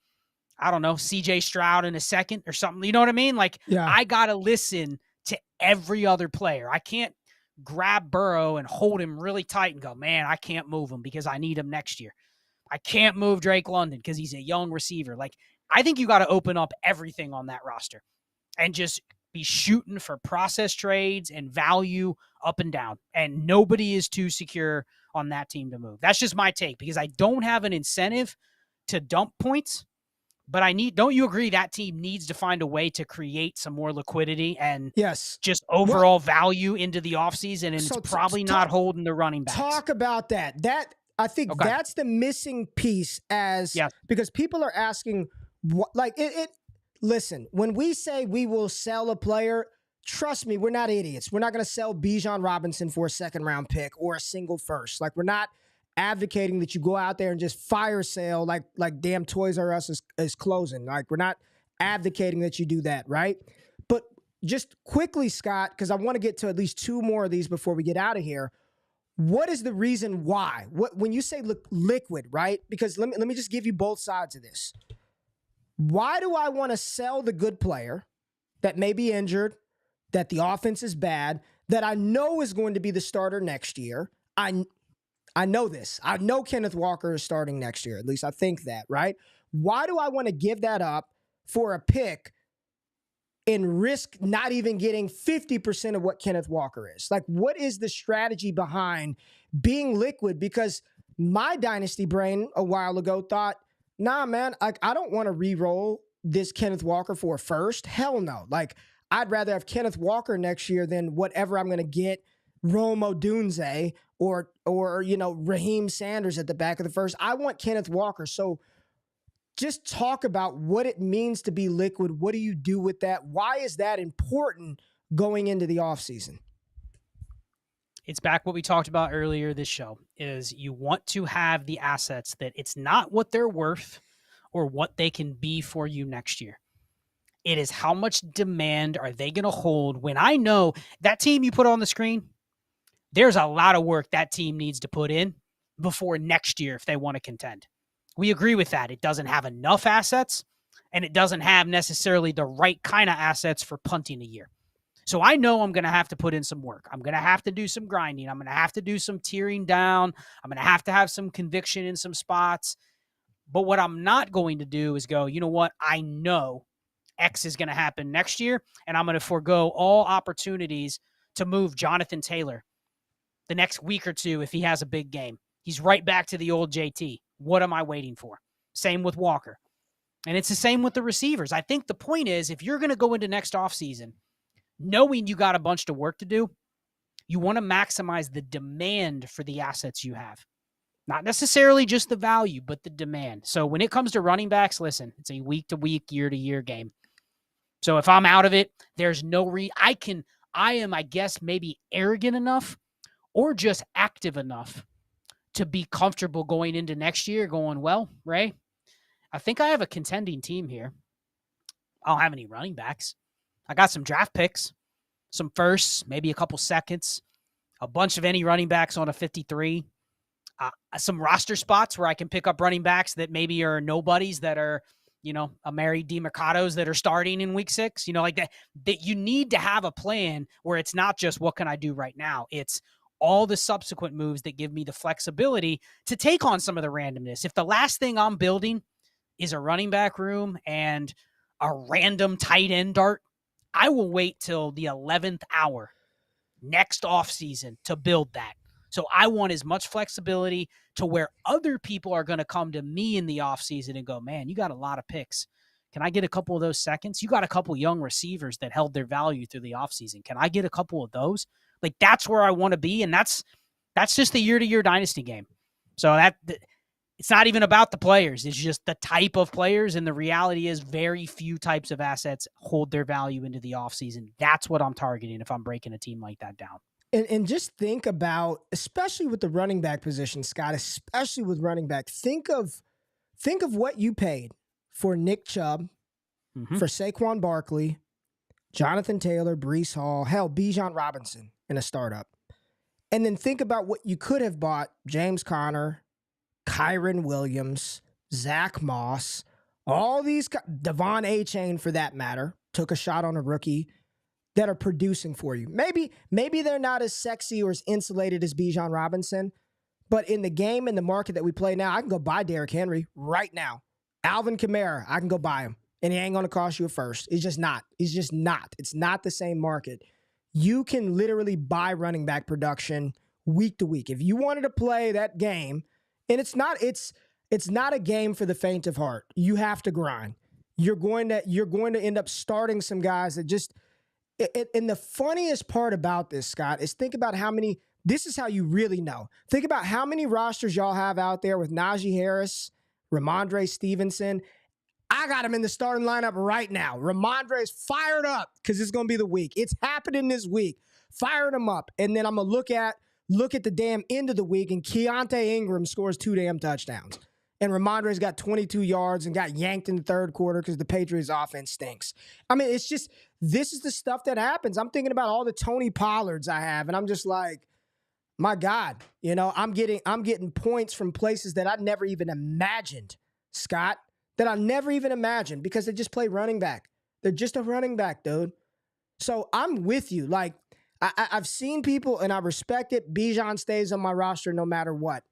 I don't know, CJ Stroud in a second or something. You know what I mean? Like, Yeah. I got to listen to every other player. I can't grab Burrow and hold him really tight and go, man, I can't move him because I need him next year. I can't move Drake London because he's a young receiver. Like, I think you got to open up everything on that roster and just be shooting for process trades and value up and down. And nobody is too secure on that team to move. That's just my take, because I don't have an incentive to dump points, but don't you agree that team needs to find a way to create some more liquidity and Yes. just overall value into the offseason? And So it's probably not holding the running backs. Talk about that. I think that's the missing piece, because people are asking, listen, when we say we will sell a player, trust me, we're not idiots. We're not going to sell Bijan Robinson for a second-round pick or a single first. Like, we're not advocating that you go out there and just fire sale like damn Toys R Us is closing. Like, we're not advocating that you do that, right? But just quickly, Scott, because I want to get to at least two more of these before we get out of here. What is the reason why? When you say liquid, right? Because let me just give you both sides of this. Why do I want to sell the good player that may be injured, that the offense is bad, that I know is going to be the starter next year? I know this. I know Kenneth Walker is starting next year. At least I think that, right? Why do I want to give that up for a pick and risk not even getting 50% of what Kenneth Walker is? Like, what is the strategy behind being liquid? Because my dynasty brain a while ago thought, nah, man, I don't want to re-roll this Kenneth Walker for a first. Hell no. Like, I'd rather have Kenneth Walker next year than whatever I'm going to get Rome Odunze or Raheem Sanders at the back of the first. I want Kenneth Walker. So just talk about what it means to be liquid. What do you do with that? Why is that important going into the offseason? It's back what we talked about earlier this show, is you want to have the assets that it's not what they're worth or what they can be for you next year. It is how much demand are they going to hold when I know that team you put on the screen, there's a lot of work that team needs to put in before next year if they want to contend. We agree with that. It doesn't have enough assets, and it doesn't have necessarily the right kind of assets for punting a year. So I know I'm going to have to put in some work. I'm going to have to do some grinding. I'm going to have to do some tearing down. I'm going to have some conviction in some spots. But what I'm not going to do is go, you know what? I know X is going to happen next year, and I'm going to forego all opportunities to move Jonathan Taylor the next week or two if he has a big game. He's right back to the old JT. What am I waiting for? Same with Walker. And it's the same with the receivers. I think the point is, if you're going to go into next offseason knowing you got a bunch of work to do, you want to maximize the demand for the assets you have. Not necessarily just the value, but the demand. So when it comes to running backs, listen, it's a week-to-week, year-to-year game. So if I'm out of it, there's no I am, I guess, maybe arrogant enough or just active enough to be comfortable going into next year going, well, Ray, I think I have a contending team here. I don't have any running backs. I got some draft picks, some firsts, maybe a couple seconds, a bunch of any running backs on a 53, some roster spots where I can pick up running backs that maybe are nobodies that are, a Mary DeMercados that are starting in week 6, like that you need to have a plan where it's not just what can I do right now? It's all the subsequent moves that give me the flexibility to take on some of the randomness. If the last thing I'm building is a running back room and a random tight end dart, I will wait till the 11th hour next offseason to build that. So I want as much flexibility to where other people are going to come to me in the offseason and go, man, you got a lot of picks. Can I get a couple of those seconds? You got a couple young receivers that held their value through the offseason. Can I get a couple of those? Like, that's where I want to be, and that's just the year-to-year dynasty game. So it's not even about the players. It's just the type of players, and the reality is very few types of assets hold their value into the offseason. That's what I'm targeting if I'm breaking a team like that down. And just think about, especially with the running back position, Scott, especially with running back, think of what you paid for Nick Chubb, for Saquon Barkley, Jonathan Taylor, Breece Hall, hell, Bijan Robinson in a startup. And then think about what you could have bought: James Conner, Kyron Williams, Zach Moss, all these, Devon A-Chain for that matter, took a shot on a rookie, that are producing for you. Maybe they're not as sexy or as insulated as Bijan Robinson, but in the game and the market that we play now, I can go buy Derrick Henry right now. Alvin Kamara, I can go buy him, and he ain't going to cost you a first. It's just not. It's not the same market. You can literally buy running back production week to week. If you wanted to play that game, and it's not a game for the faint of heart. You have to grind. You're going to end up starting some guys that just. And the funniest part about this, Scott, is think about this is how you really know. Think about how many rosters y'all have out there with Najee Harris, Ramondre Stevenson. I got him in the starting lineup right now. Ramondre's fired up because it's going to be the week. It's happening this week. Fired him up. And then I'm going to look at the damn end of the week, and Keontae Ingram scores 2 damn touchdowns. And Ramondre's got 22 yards and got yanked in the third quarter because the Patriots offense stinks. I mean, it's just, this is the stuff that happens. I'm thinking about all the Tony Pollards I have, and I'm just like, my God, I'm getting points from places that I never even imagined, Scott, that I never even imagined, because they just play running back. They're just a running back, dude. So I'm with you. Like, I've seen people, and I respect it. Bijan stays on my roster no matter what.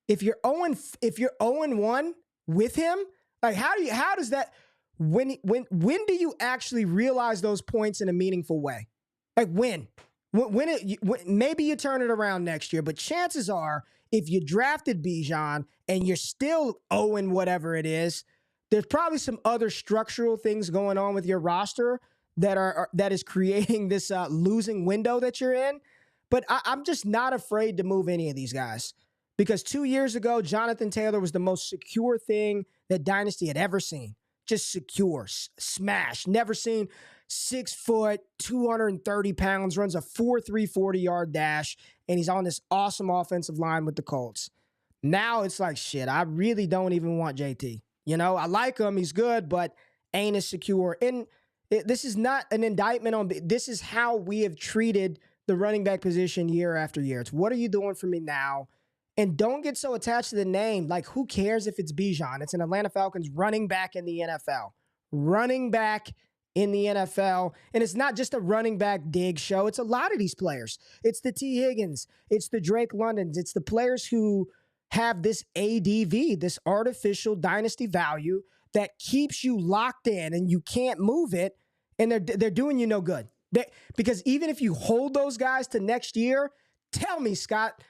If you're 0-1 with him, like how does that, when do you actually realize those points in a meaningful way? Like when maybe you turn it around next year, but chances are, if you drafted Bijan and you're still 0 whatever it is, there's probably some other structural things going on with your roster that is creating this losing window that you're in. But I'm just not afraid to move any of these guys. Because 2 years ago, Jonathan Taylor was the most secure thing that Dynasty had ever seen. Just secure, smash. Never seen 6 foot, 230 pounds, runs a 4.3 40-yard dash, and he's on this awesome offensive line with the Colts. Now it's like, shit, I really don't even want JT. I like him, he's good, but ain't as secure. And this is not an indictment on, this is how we have treated the running back position year after year. It's, what are you doing for me now? And don't get so attached to the name. Like, who cares if it's Bijan? It's an Atlanta Falcons running back in the NFL. Running back in the NFL. And it's not just a running back dig show. It's a lot of these players. It's the T. Higgins. It's the Drake Londons. It's the players who have this ADV, this artificial dynasty value that keeps you locked in and you can't move it. And they're doing you no good. Because even if you hold those guys to next year, tell me, Scott,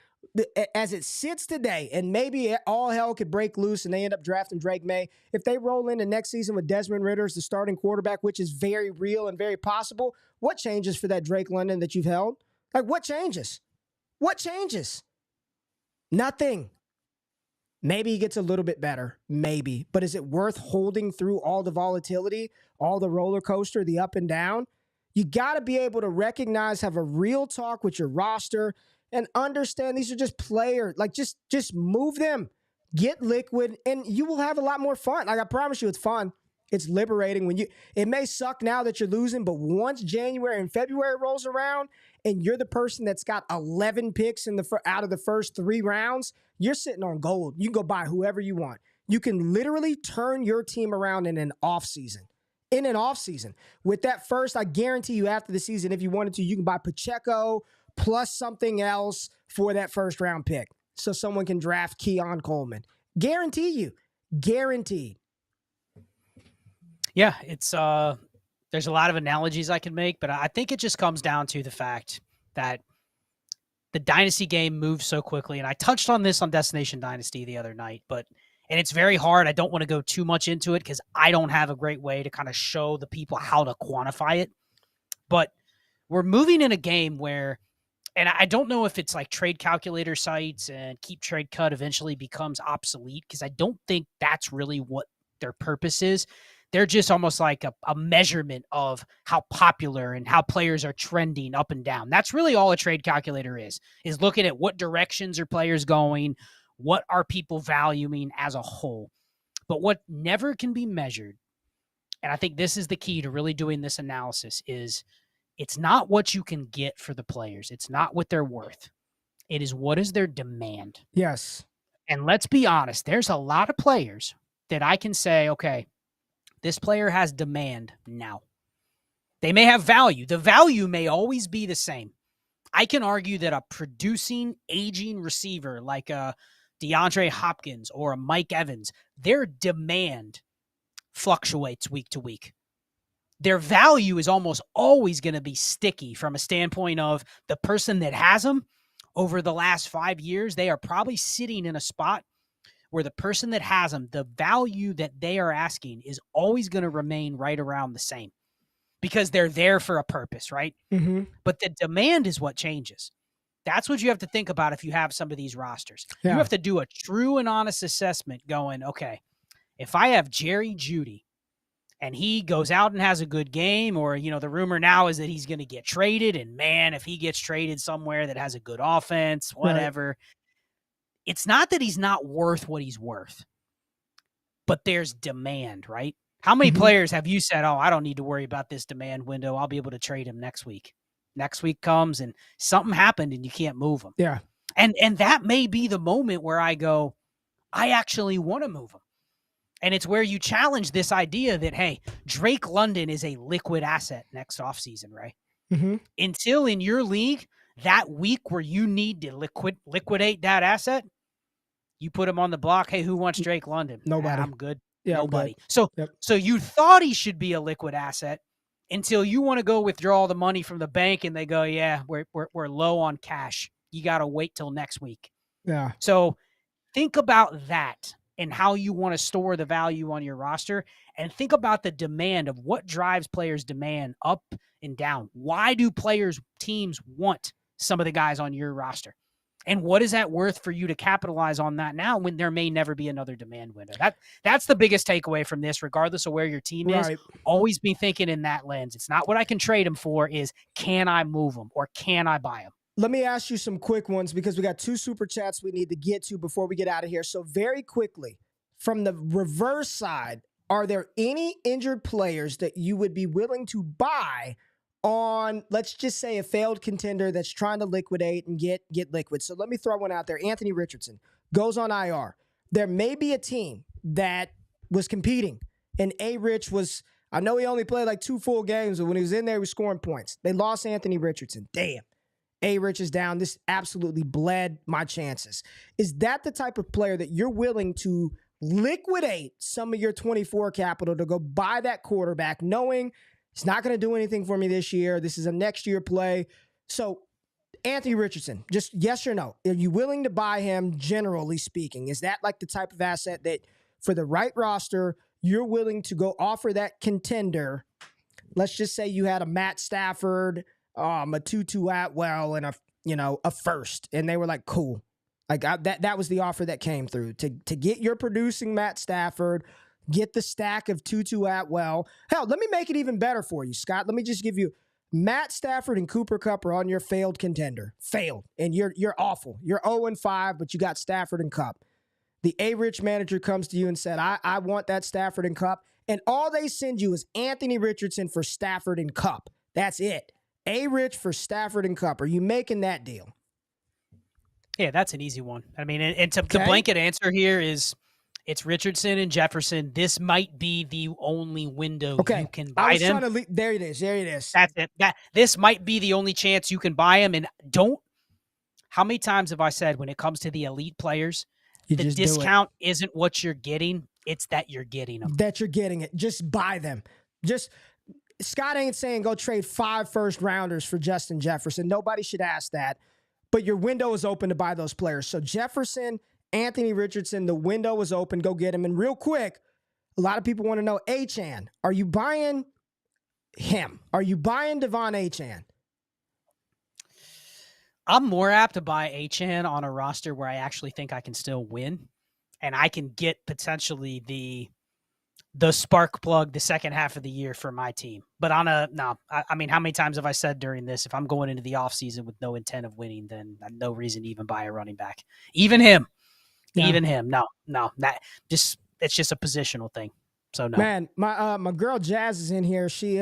as it sits today, and maybe all hell could break loose and they end up drafting Drake May, if they roll into next season with Desmond Ridder as the starting quarterback, which is very real and very possible, what changes for that Drake London that you've held? Like, what changes? What changes? Nothing. Maybe he gets a little bit better. Maybe. But is it worth holding through all the volatility, all the roller coaster, the up and down? You got to be able to recognize, have a real talk with your roster, and understand these are just players. Like, just move them. Get liquid, and you will have a lot more fun. Like, I promise you, it's fun. It's liberating. It may suck now that you're losing, but once January and February rolls around and you're the person that's got 11 picks out of the first 3 rounds, you're sitting on gold. You can go buy whoever you want. You can literally turn your team around in an offseason. In an offseason. With that first, I guarantee you after the season, if you wanted to, you can buy Pacheco plus something else for that first round pick. So someone can draft Keon Coleman. Guarantee you. Guaranteed. Yeah, it's there's a lot of analogies I can make, but I think it just comes down to the fact that the dynasty game moves so quickly. And I touched on this on Destination Dynasty the other night, and it's very hard. I don't want to go too much into it because I don't have a great way to kind of show the people how to quantify it. But we're moving in a game where, and I don't know if it's like trade calculator sites and keep trade cut eventually becomes obsolete, because I don't think that's really what their purpose is. They're just almost like a measurement of how popular and how players are trending up and down. That's really all a trade calculator is looking at what directions are players going, what are people valuing as a whole. But what never can be measured, and I think this is the key to really doing this analysis, is it's not what you can get for the players. It's not what they're worth. It is what is their demand. Yes. And let's be honest, there's a lot of players that I can say, okay, this player has demand now. They may have value. The value may always be the same. I can argue that a producing, aging receiver like a DeAndre Hopkins or a Mike Evans, their demand fluctuates week to week. Their value is almost always going to be sticky from a standpoint of the person that has them over the last 5 years. They are probably sitting in a spot where the person that has them, the value that they are asking is always going to remain right around the same because they're there for a purpose, right? Mm-hmm. But the demand is what changes. That's what you have to think about if you have some of these rosters. Yeah. You have to do a true and honest assessment going, okay, if I have Jerry Jeudy and he goes out and has a good game, or, the rumor now is that he's going to get traded, and man, if he gets traded somewhere that has a good offense, whatever, right. It's not that he's not worth what he's worth, but there's demand, right? How many players have you said, oh, I don't need to worry about this demand window, I'll be able to trade him next week? Next week comes and something happened and you can't move him. Yeah. And that may be the moment where I go, I actually want to move him. And it's where you challenge this idea that, hey, Drake London is a liquid asset next offseason, right? Mm-hmm. Until in your league, that week where you need to liquidate that asset, you put him on the block. Hey, who wants Drake London? Nobody. I'm good. Yeah, nobody. I'm good. So you thought he should be a liquid asset until you want to go withdraw all the money from the bank and they go, yeah, we're low on cash. You got to wait till next week. Yeah. So think about that and how you want to store the value on your roster, and think about the demand of what drives players' demand up and down. Why do teams want some of the guys on your roster? And what is that worth for you to capitalize on that now when there may never be another demand window? That's the biggest takeaway from this, regardless of where your team is. Always be thinking in that lens. It's not what I can trade them for, is can I move them or can I buy them? Let me ask you some quick ones because we got 2 super chats we need to get to before we get out of here. So very quickly, from the reverse side, are there any injured players that you would be willing to buy on, let's just say, a failed contender that's trying to liquidate and get liquid? So let me throw one out there. Anthony Richardson goes on IR. There may be a team that was competing, and JRich was, I know he only played like 2 full games, but when he was in there, he was scoring points. They lost Anthony Richardson. Damn. JRich is down. This absolutely bled my chances. Is that the type of player that you're willing to liquidate some of your 24 capital to go buy that quarterback, knowing it's not going to do anything for me this year? This is a next year play. So Anthony Richardson, just yes or no, are you willing to buy him, generally speaking? Is that like the type of asset that for the right roster, you're willing to go offer that contender? Let's just say you had a Matt Stafford, a Tutu Atwell, and a first, and they were like, cool. Like that was the offer that came through to get your producing Matt Stafford, get the stack of Tutu Atwell. Hell, let me make it even better for you, Scott. Let me just give you Matt Stafford and Cooper Kupp are on your failed contender. Failed. And you're awful. You're 0-5, but you got Stafford and Kupp. The JRich manager comes to you and said, I want that Stafford and Kupp. And all they send you is Anthony Richardson for Stafford and Kupp. That's it. JRich for Stafford and Kupp. Are you making that deal? Yeah, that's an easy one. I mean, and the blanket answer here is it's Richardson and Jefferson. This might be the only window you can buy them. There it is. That's it. This might be the only chance you can buy them. And how many times have I said when it comes to the elite players, the discount isn't what you're getting, it's that you're getting them. That you're getting it. Just buy them. Scott ain't saying go trade 5 first-rounders for Justin Jefferson. Nobody should ask that. But your window is open to buy those players. So Jefferson, Anthony Richardson, the window is open. Go get him. And real quick, a lot of people want to know, Achane, are you buying him? Are you buying Devon Achane? I'm more apt to buy Achane on a roster where I actually think I can still win. And I can get potentially the spark plug the second half of the year for my team. But I mean, how many times have I said during this, if I'm going into the offseason with no intent of winning, then I have no reason to even buy a running back. Even him. No, it's just a positional thing. So no. Man, my girl Jazz is in here. She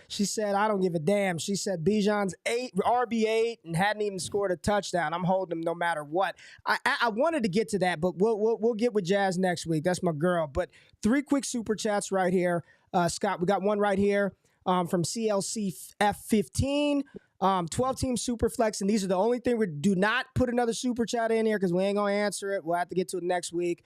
said I don't give a damn. She said Bijan's RB8 and hadn't even scored a touchdown. I'm holding him no matter what. I wanted to get to that, but we'll get with Jazz next week. That's my girl. But 3 quick super chats right here, Scott. We got one right here from CLCF15. 12-team super flex, and these are the only thing we do not put another super chat in here because we ain't gonna answer it. We'll have to get to it next week.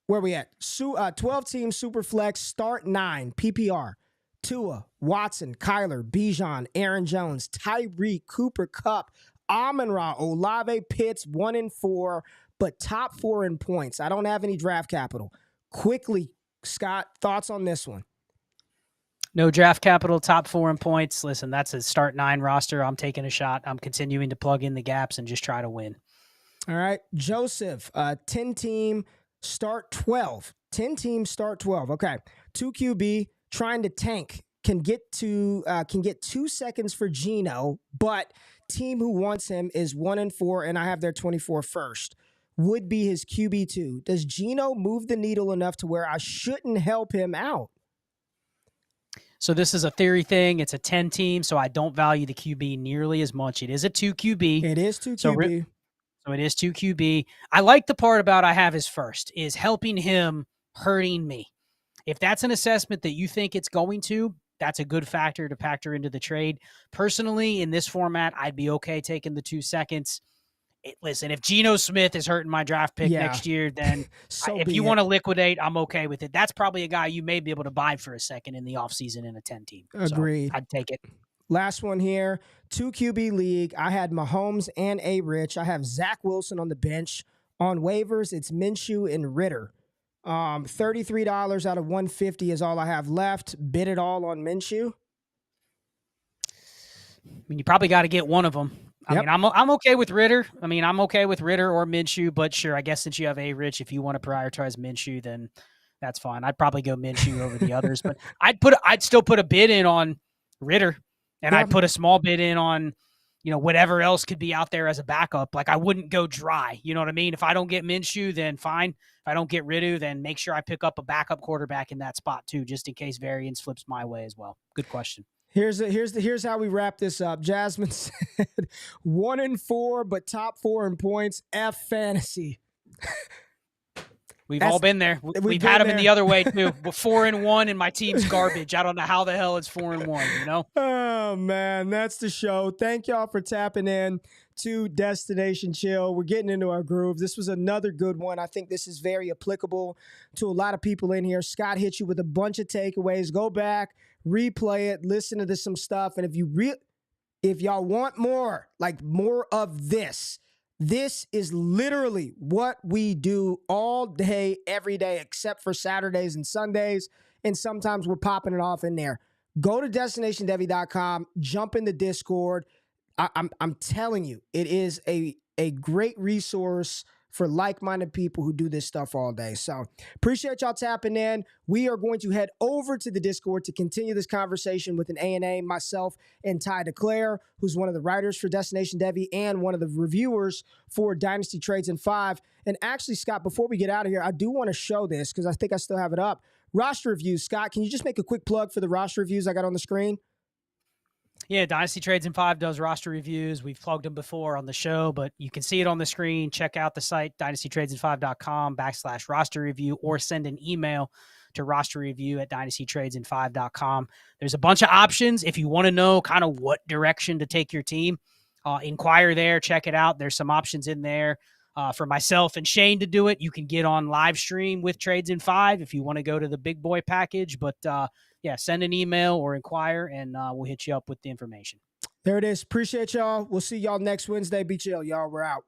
Where we at? 12-team super flex, start 9 PPR. Tua, Watson, Kyler, Bijan, Aaron Jones, Tyreek, Cooper Kupp, Amon-Ra, Olave, Pitts, 1 and 4, but top 4 in points. I don't have any draft capital. Quickly, Scott, thoughts on this one? No draft capital, top 4 in points. Listen, that's a start 9 roster. I'm taking a shot. I'm continuing to plug in the gaps and just try to win. All right. Joseph, 10-team, start 12. 10-team, start 12. Okay. 2 QB, trying to tank. Can get 2 seconds for Geno, but team who wants him is 1 and 4, and I have their 24 first. Would be his QB2. Does Geno move the needle enough to where I shouldn't help him out? So this is a theory thing. It's a 10-team, so I don't value the QB nearly as much. It is a 2 QB. It is 2 QB. So it is 2 QB. I like the part about I have his first is helping him, hurting me. If that's an assessment that you think it's going to, that's a good factor to factor into the trade. Personally, in this format, I'd be okay taking the 2 seconds. Listen, if Geno Smith is hurting my draft pick next year, then if you want to liquidate, I'm okay with it. That's probably a guy you may be able to buy for a second in the offseason in a 10-team. Agreed. So I'd take it. Last one here, 2 QB league. I had Mahomes and JRich. I have Zach Wilson on the bench. On waivers, it's Minshew and Ritter. $33 out of $150 is all I have left. Bid it all on Minshew. I mean, you probably got to get one of them. I mean, I'm okay with Ritter. I'm okay with Ritter or Minshew, but sure, I guess since you have JRich, if you want to prioritize Minshew, then that's fine. I'd probably go Minshew over the others, but I'd still put a bid in on Ritter, and I'd put a small bid in on, whatever else could be out there as a backup. Like I wouldn't go dry. You know what I mean? If I don't get Minshew, then fine. If I don't get Ritter, then make sure I pick up a backup quarterback in that spot too, just in case variance flips my way as well. Good question. Here's how we wrap this up. Jasmine said 1 and 4, but top 4 in points. F fantasy. We've all been there. We've had them in the other way too. 4 and 1, and my team's garbage. I don't know how the hell it's 4 and 1. Oh man, that's the show. Thank y'all for tapping in to Destination Chill. We're getting into our groove. This was another good one. I think this is very applicable to a lot of people in here. Scott hit you with a bunch of takeaways. Go back, replay it, listen to some stuff, and if y'all want more, like more of this. This is literally what we do all day, every day, except for Saturdays and Sundays. And sometimes we're popping it off in there. Go to destinationdevy.com, jump in the Discord. I'm telling you, it is a great resource for like-minded people who do this stuff all day. So appreciate y'all tapping in. We are going to head over to the Discord to continue this conversation with an A&A, myself, and Ty DeClaire, who's one of the writers for Destination Devy and one of the reviewers for Dynasty Trades in 5. And actually, Scott, before we get out of here, I do want to show this because I think I still have it up. Roster reviews. Scott, can you just make a quick plug for the roster reviews I got on the screen? Yeah, Dynasty Trades in 5 does roster reviews. We've plugged them before on the show, but you can see it on the screen. Check out the site, dynastytradesin5.com/roster review, or send an email to roster review at dynastytradesin5.com. There's a bunch of options. If you want to know kind of what direction to take your team, inquire there, check it out. There's some options in there for myself and Shane to do it. You can get on live stream with Trades in 5 if you want to go to the big boy package, but yeah, send an email or inquire, and we'll hit you up with the information. There it is. Appreciate y'all. We'll see y'all next Wednesday. Be chill, y'all. We're out.